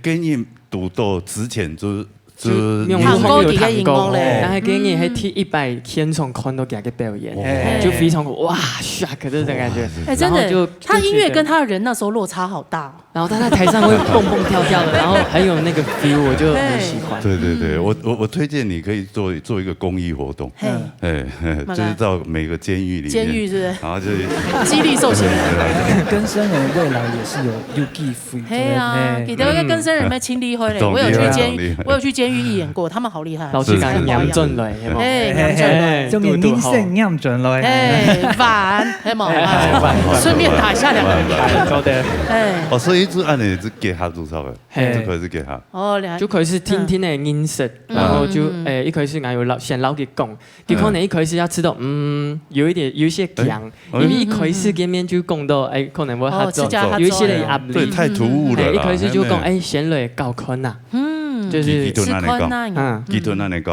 建議讀到之前就。韓國有彈過，但係今年喺 T100現場看到佢嘅表演，就非常哇 shock 的感覺。哎，真的，他音樂跟他的人那時候落差好大。然後他在台上會蹦蹦跳跳的，然後很有那個 feel，我就很喜歡。對，我推薦你可以做一個公益活動，就是到每個監獄裡面，監獄是不是？然後就是激勵受刑人。更生人未來也是有機會。係啊，記得一個更生人咩清理開咧，我有去監獄演過，他們好厲害。老師講嚴峻類，係冇？誒，仲年輕聲嚴峻類。誒，煩，係冇？順便打下兩個人。好的。哦，所以就按你是結合做錯嘅，就佢是結合。哦，就佢是聽聽的音色，然後就一開始我有先老給講，佢可能一開始要知道，有一些強，因為一開始見面就講到，可能會合作，有一些的壓力，對，太突兀了。一開始就講，先來搞困難。就是吉團那嚟講，對，吉團那嚟講，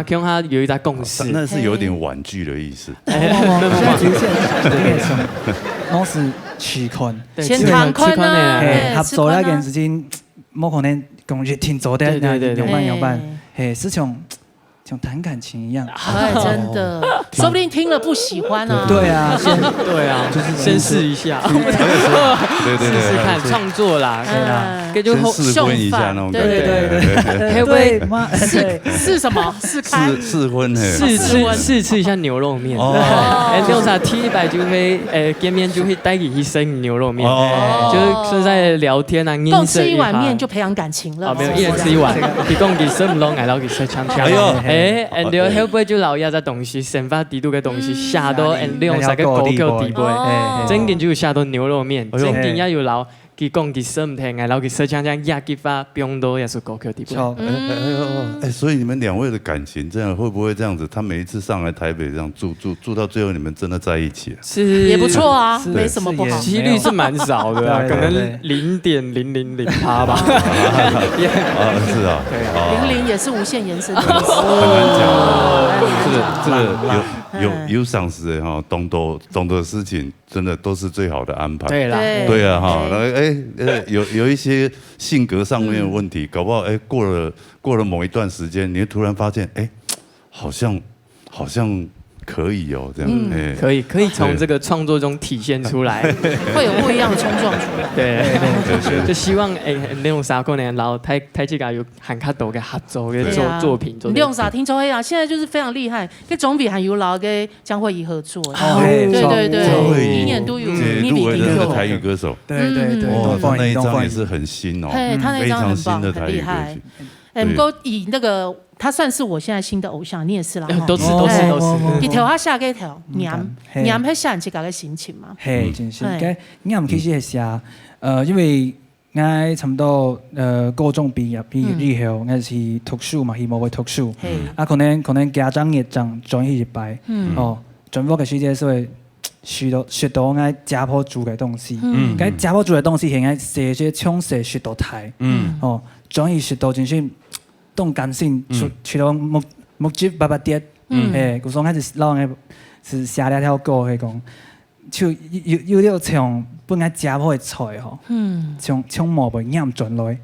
強下有一個共識，那是有點婉拒的意思。我是吃困，先談困啊，合作那件事情，冇可能講越聽做的，有辦，是像談感情一樣。哎，真的，說不定聽了不喜歡啊。對啊，就是先試一下，試試看創作啦，先試婚一下那種感覺。會不會試什麼？試婚，試吃一下牛肉麵。六啥 T100就會見面就會帶一身牛肉麵，就是在聊天啊，共吃一碗麵就培養感情了。沒有，一人吃一碗，佢講佢食唔落，然後佢食槍槍。然後會不會就老一隻東西，生發地度嘅東西下到，利用晒個高腳地位，整件就下到牛肉麵，整件也要老。佢講佢說唔聽，然後佢說像亞吉發變到也是歌曲地步。所以你們兩位的感情這樣會不會這樣子？他每一次上來台北這樣住到最後，你們真的在一起？是也不錯啊，沒什麼不好。幾率是蠻少的，可能0.000%吧。是啊，00也是無限延伸。很難講，這個有賞識哈，懂得事情，真的都是最好的安排。對啦，對啊哈，有一些性格上面的問題，搞不好過了某一段時間，你會突然發現，好像可以哦，這樣，可以從這個創作中體現出來，會有不一樣的衝撞出來。對，就希望利用啥可能，然後台這個有很較多嘅合作嘅作品。利用啥聽說啊，現在就是非常厲害，跟總比還有老跟江蕙怡合作。對，一年都有入圍那個台語歌手。對，他那一張也是很新哦，非常新的台語歌曲。不過以那個。他算是我現在新的偶像，你也是啦。都是。一條他下個條念喺寫人自己嘅心情嘛。係，真是。嘅念其實係寫，因為我差唔多高中畢業以後，我是讀書嘛，希望會讀書。啊，可能家長也講轉一擺，轉播嘅時間所以學到我家婆煮嘅東西。咁家婆煮嘅東西係我寫些從細學到大。轉一學到真是。動感性，除了木吉爸爸爹，古時候開始老人是寫了條歌係講，就有了從本來家婆嘅菜吼，從毛背醃轉來，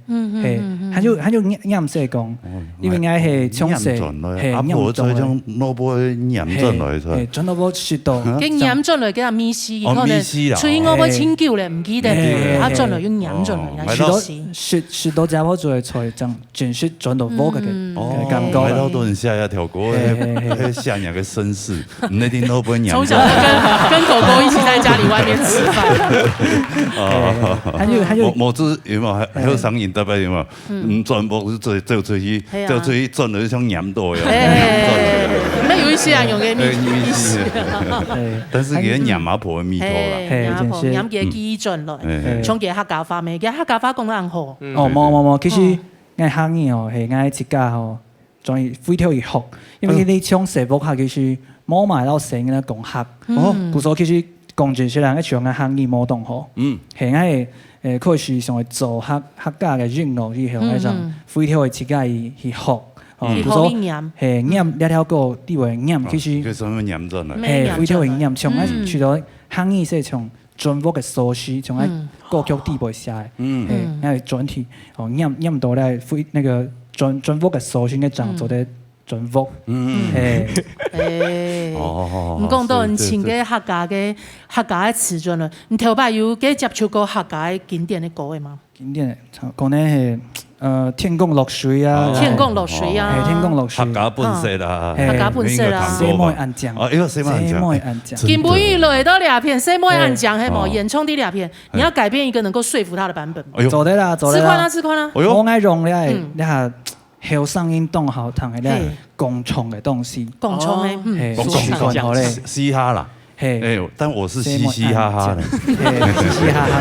他就醃色講，因為我係從細係醃轉來，毛背醃轉來出，轉到我學到，跟醃轉來叫米絲，可能吹我背清久咧唔記得，啊轉來用醃轉來，學到家婆做嘅菜，將轉學轉到我嘅感覺。來到都人下一條歌，下兩個紳士，那天都不會醃。從小跟狗狗一起在家裡外面吃飯。還有某支有冇還有上映特別有冇？轉播是做去轉了像醃到呀。那有一些人用嘅米絲，但是佢醃麻婆嘅米頭啦，醃嘅雞轉來，從嘅客家話咩？嘅客家話講得很好。冇，其實我客語哦係我自家吼，仲要非常要學，因為你從細部客其實冇埋到成嘅講客，故所其實。講真些人一場嘅客語冇同好，係我可以上去做客家嘅音樂以後，嗰陣非常嘅自家去學，故所係念一條歌，啲話念其實係非常會念，從一除咗客語係從全部嘅素書，從一歌曲地步寫嘅，係轉體，念到咧非那個全部嘅素書嘅講做得。轉福，唔講到人前嘅客家嘅詞盡啦，你頭擺有幾接觸過客家經典嘅歌嘅嗎？經典可能係天公落水啊，天公落水啊，天公落水，客家本色啦，客家本色啦，西妹暗醬，一個西妹暗醬，金不玉來到兩片，西妹暗醬係冇演唱的兩片，你要改編一個能夠說服他的版本。做得啦，吃寬啦，我愛用咧，你下。後生運動好聽嘅咧，共創嘅東西。共創嘅，共創咧，嘻哈啦。但我是嘻嘻哈哈的。嘻嘻哈哈，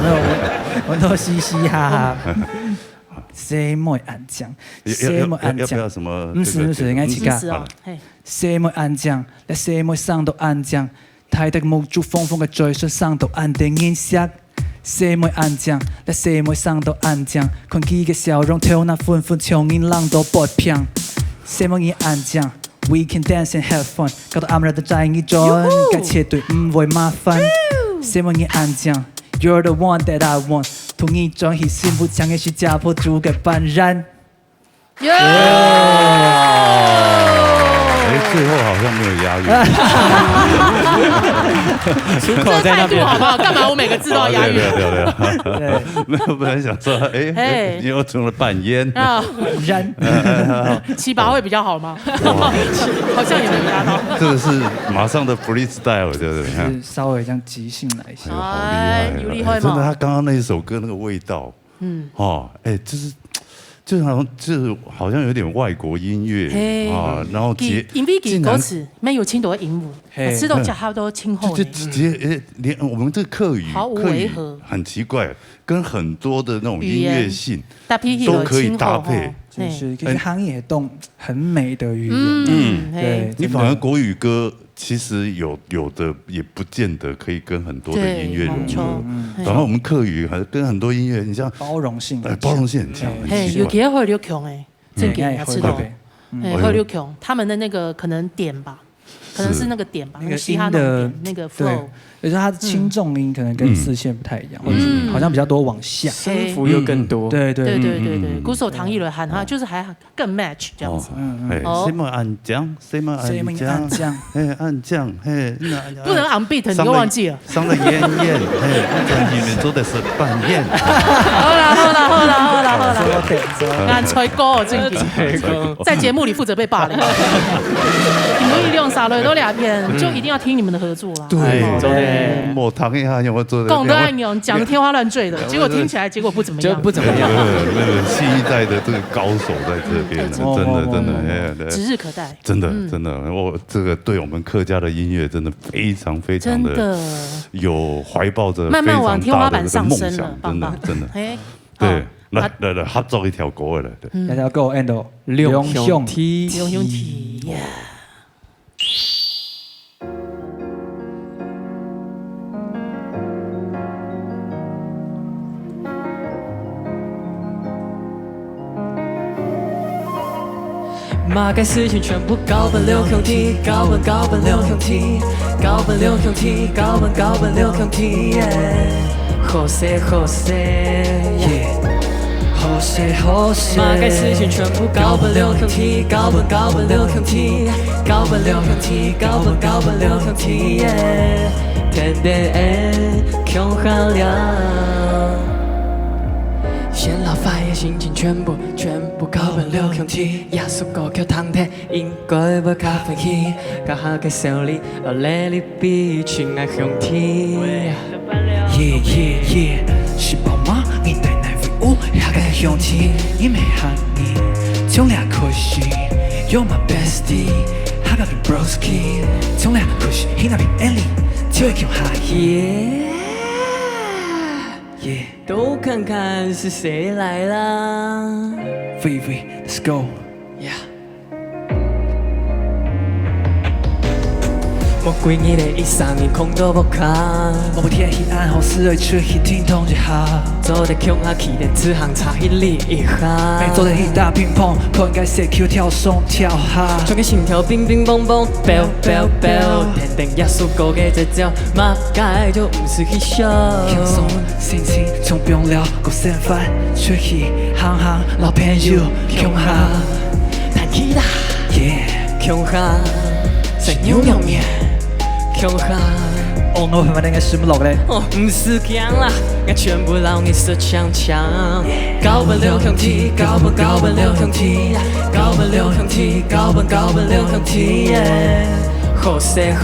我都嘻嘻哈哈。西妹暗醬，西妹暗醬。要什麼？唔是，應該自家。西妹暗醬，你西妹上到暗醬，睇得無足風風嘅嘴唇上到暗定顏色。西妹暗醬，你西妹上到暗醬，看佢嘅笑容，跳那歡歡唱音浪到不平。西妹暗醬 ，We can dance and have fun， 搞到暗日都在意轉，該切對唔會麻煩。西妹暗醬 ，You're the one that I want， 同你轉起幸福強嘅是家婆煮嘅飯然。最後好像沒有押韻，出口在那邊，好不好？幹嘛我每個字都要押韻？對，沒有，本來想說，你又成了扮煙然，七八會比較好嗎？好像也沒押到。這個是馬上的 freestyle，對不對？是稍微這樣即興來一下，有厲害嗎？真的，他剛剛那一首歌那個味道，就是好像有点外国音乐啊，然后因为给歌词没有青岛的音符，吃到加好多青后，就直接连我们这客语毫无违和，很奇怪，跟很多的那种音乐性都可以搭配。就是其实行业动很美的语言，对，你反而国语歌其实有的也不见得可以跟很多的音乐融合，然后我们客语还跟很多音乐，你像包容性很强，有几个会流强哎，这点要知道，会流强，他们的那个可能点吧。可能是那个点吧，那个嘻哈的那个 flow，有时候它的轻重音可能跟四线不太一样，或者是好像比较多往下，声符又更多。对，鼓手唐艺伦喊他就是还更 match 这样子。什么暗降，什么暗降，暗降，不能 on beat， 你又忘记了。伤得奄奄，在里面做的是扮演。好了，俺吹歌正经，在节目里负责被霸凌。你们一用撒了都2篇，就一定要听你们的合作啦。对，莫谈一下，我做的。讲的暗用，讲的天花乱坠的，结果听起来结果不怎么样，就不怎么样。那个新一代的这个高手在这边，真的，指日可待。真的，我这个对我们客家的音乐真的非常的有怀抱着慢慢往天花板上升了，真的，对。来，合作一条歌来，一条歌 and 两兄弟，马该事情全部高奔六兄弟，高奔六兄弟，高奔六兄弟，高奔六兄弟，好些，马该事情全部高奔六兄弟，高奔六兄弟，高奔六兄弟，高奔六兄弟，天地强下了。先老发的心情全部高奔六兄弟，耶稣歌曲堂体应该要较欢喜，甲下个手里let it be，亲爱兄弟。是宝马，你对那位舞，下个兄弟，你没喊你，从俩可惜 ，You're my bestie，下个 broski， 从俩可惜，你那边 Ellie， 就会叫哈耶。都看看是谁来啦 ！Vivi, let's go. Yeah. 我规日的一三年空都无空，我不天黑暗后死会出去听同一下，做得穷下去连只行差一里一下，没做得一打乒乓，可应该 CQ 跳松跳下，全个心跳乒乒乓乓 ，bell bell bell， 天天耶稣歌嘅节奏，马街就唔是去笑，轻松心情从不用聊，过剩饭出去行行老朋友穷下，弹吉他，yeah， 穷下，在牛肉面。穷下，哦，我他妈应该是不落嘞。哦，唔是强啦，我全部老你是强强。高奔六兄弟，高奔六兄弟，高奔六兄弟，高奔六兄弟，好些，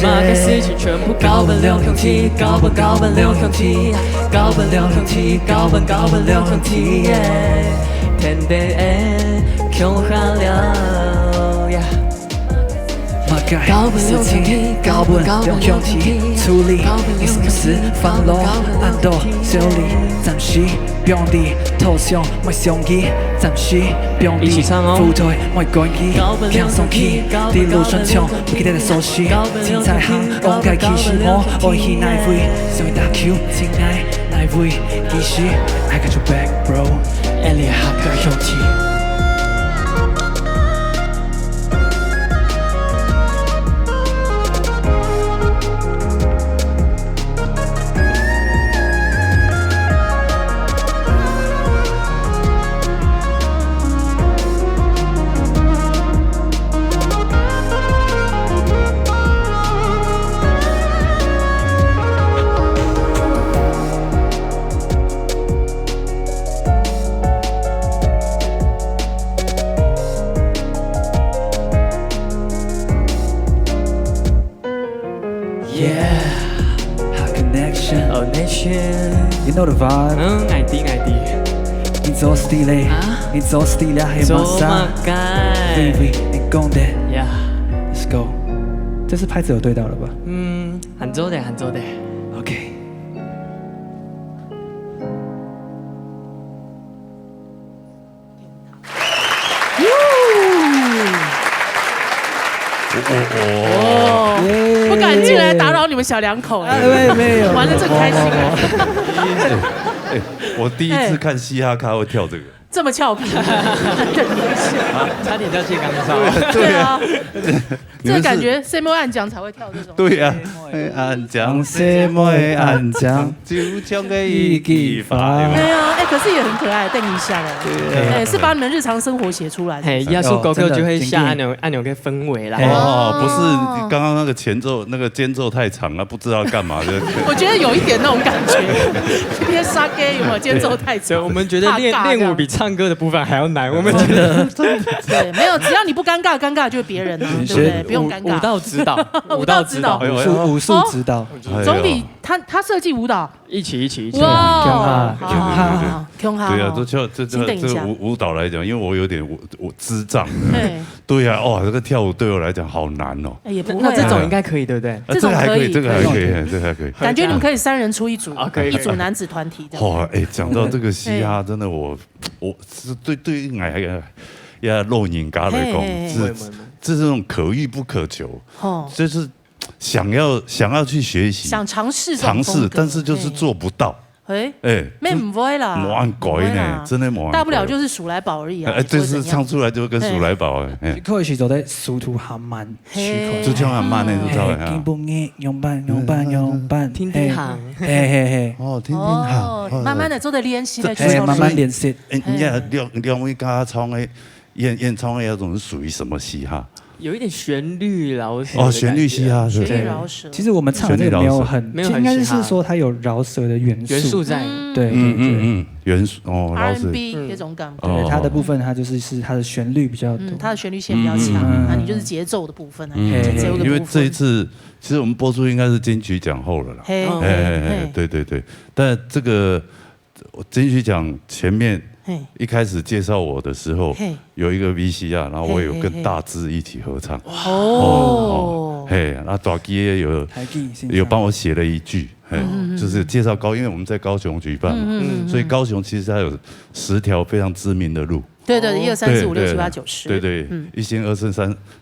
马个事情全部高奔六兄弟，高奔六兄弟，高奔六兄弟，高奔六兄弟，天地穷下了。高奔六兄弟，高奔六兄弟，处理你什么事放落暗道手里，暂时不用你头上莫相机，暂时不用你副腿莫关机，轻松起，一路顺畅，不记得熟悉，精彩行，往该其实我爱去哪位，想打 Q， 亲爱哪位，其实 I got your back bro， Ellie 下个兄弟。You know the vibe。爱滴爱滴。你做事的嘞，你做事的俩黑马啥 ？Baby， 你讲的。Yeah。Let's go。这次拍子有对到了吧？很做的，很做的。OK。不敢进来打扰你们小两口没有，玩得正开心我第一次看嘻哈咖会跳这个。这么俏皮，差点掉进钢烧。对啊，这个感觉 C 莫暗讲才会跳这种。对啊，暗讲 C 莫暗讲，就像个一句话。对啊，可是也很可爱，瞪一下的。是把你们日常生活写出来的。嘿，亚叔狗狗就会下按钮个氛围啦。不是刚刚那个前奏那个间奏太长了，不知道干嘛的。我觉得有一点那种感觉。今天沙给有没有间奏太长？我们觉得练舞比唱歌的部分还要难，我们觉得对，没有，只要你不尴尬，尴尬就是别人啊，对不对？不用尴尬。舞蹈指导，武术指导，总比他设计舞蹈一起。哇，对啊，这舞蹈来讲，因为我有点我智障。对啊，哇，这个跳舞对我来讲好难哦。也不会，那这种应该可以，对不对？这种可以，这个还可以，这个还可以。感觉你们可以3人出一组，一组男子团体。哇，讲到这个嘻哈，真的我是对于俺呀露营家来讲，这种可遇不可求，就是想要去学习，想尝试，但是就是做不到。没唔会啦，没按改呢，真的没按。大不了就是数来宝而已啊。这是唱出来就跟数来宝可是就在速度还慢区块，就唱很慢那种知道呀。听不见，用伴，听行，听行，慢慢的做的练习来，慢慢练习。两位家唱的演唱的那种是属于什么嘻哈？有一点旋律饶舌旋律嘻哈，旋律饶舌。其实我们唱的这个没有很，应该是说它有饶舌的元素在，对，元素R&B 那种感觉。对，它的部分它就是它的旋律比较多，它的旋律线比较强，那你就是节奏的部分，因为这一次其实我们播出应该是金曲奖后了啦，对，但这个金曲奖前面。一开始介绍我的时候，有一个 VCR， 然后我有跟大志一起合唱。那大基有帮我写了一句，就是介绍因为我们在高雄举办嘛，所以高雄其实它有10条非常知名的路。对1、2、3、4、5、6、7、8、9、10。对，一心二圣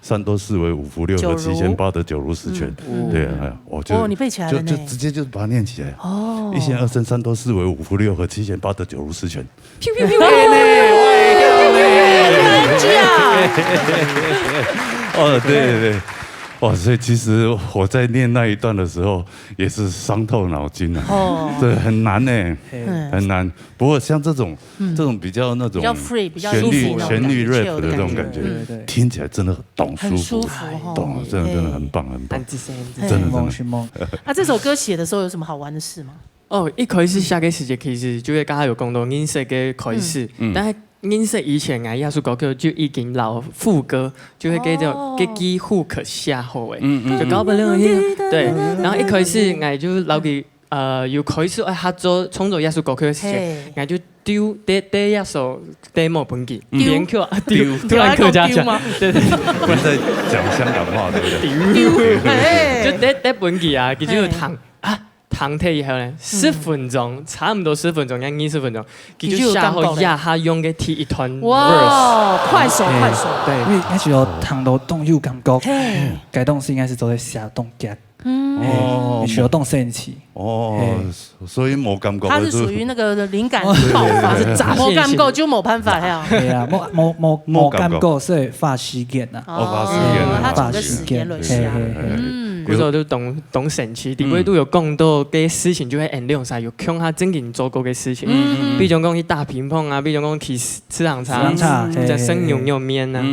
三多四维五福六和七贤八德九如十全。对啊，我就你背起来了就直接就把它念起来。一心二圣三多四维五福六和七贤八德九如十全。对。哇，所以其实我在念那一段的时候，也是伤透脑筋啊。对，很难呢，很难。不过像这种比较那种旋律 rap 的这种感觉，听起来真的很舒服，懂，真的很棒，真的。这首歌写的时候有什么好玩的事吗？一开始写嘅時節，其實就係剛才有講到音色嘅開始，但係音色以前啊，亞叔歌曲就已經老副歌，就係叫做嘅幾乎可下後誒，就搞不了對。然後一開始我就留佢要開始合作創作亞叔歌曲嘅時節，我就丟第一首 demo 本記，編曲丟，突然客家腔，對，不是在講香港話對不對？就第本記啊，佢就要彈。堂體以後咧，10分鐘，差唔多10分鐘，要20分鐘，佢就下後壓下用嘅第一段 verse。哇，快手，對，因為那時候堂頭動有感覺，該動是應該是做在下動腳，需要動神氣。所以冇感覺。它是屬於那個靈感爆發，冇感覺就冇辦法呀。對啊，冇感覺所以發時間啊，它整個時間落下。嗰時候都懂神奇，點解都有講到嘅事情，就係人用晒，有向下真正做過嘅事情，比如講去打乒乓啊，比如講去吃涼茶，就生牛肉麵啊。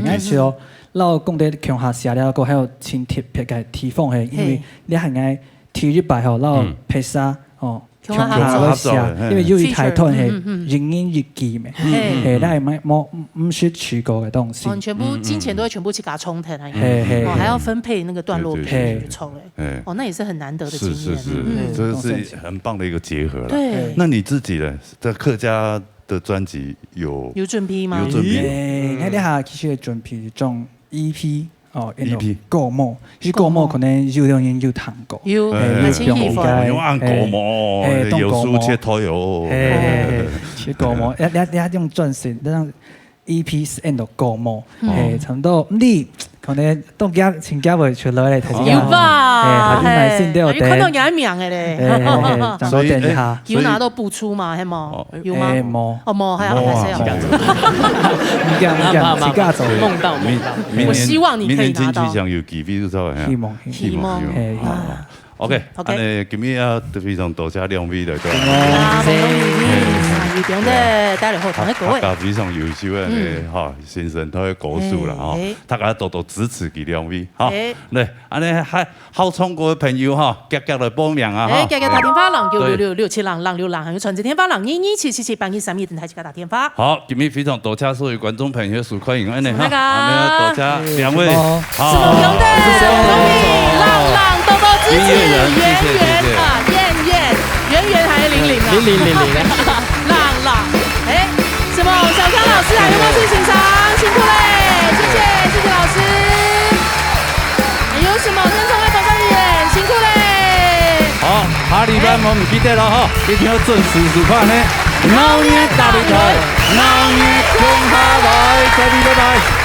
那時候，เรา講得向下寫了個，還有請貼嘅提防係，因為你係愛提日擺後，เราเพชร强合作写，因为有一台团係人影日記咩，但係唔是去過嘅東西。全部金錢都會全部去給它沖騰，還要分配那個段落去沖，那也是很難得的經驗。這是很棒的一個結合啦。對，那你自己呢？在客家的專輯有準備嗎？有準備。我哋下其實準備種 EP。EP 歌幕，啲歌幕可能有兩年有彈過，有按歌幕，有書切頭有，切歌幕，一用鑽石，讓 EP end 到歌幕，差唔多你可能都請假會出來咧，睇有吧？下邊咪先都有看到人名嘅咧，所以有拿到補出嘛？係冇？有嗎？冇，冇，係啊，自家做，夢到。我希望你可以拿到。明年金曲獎有機會做，希望。OK，安尼今日啊，非常多謝兩位來到。有點的帶來好同一個位。大家非常優秀嘅哈先生，都係歌手啦哈，大家多多支持佢兩位哈。嚟，安尼還好唱歌嘅朋友哈，夾來報名啊哈。夾打電話0966667還有傳真電話022777813電台就打電話。好，今日非常多謝所有觀眾朋友收看影安尼哈，多謝兩位。是夢熊的，浪多多支持，圓還是00啊？浪，什麼小康老師還有沒有去欣賞？辛苦嘞，謝謝老師。還有什麼真誠愛寶藏演，辛苦嘞。好，下禮拜我唔記得了哈，一定要準時收看呢。老年大擂台，老年共下來，再見，拜拜。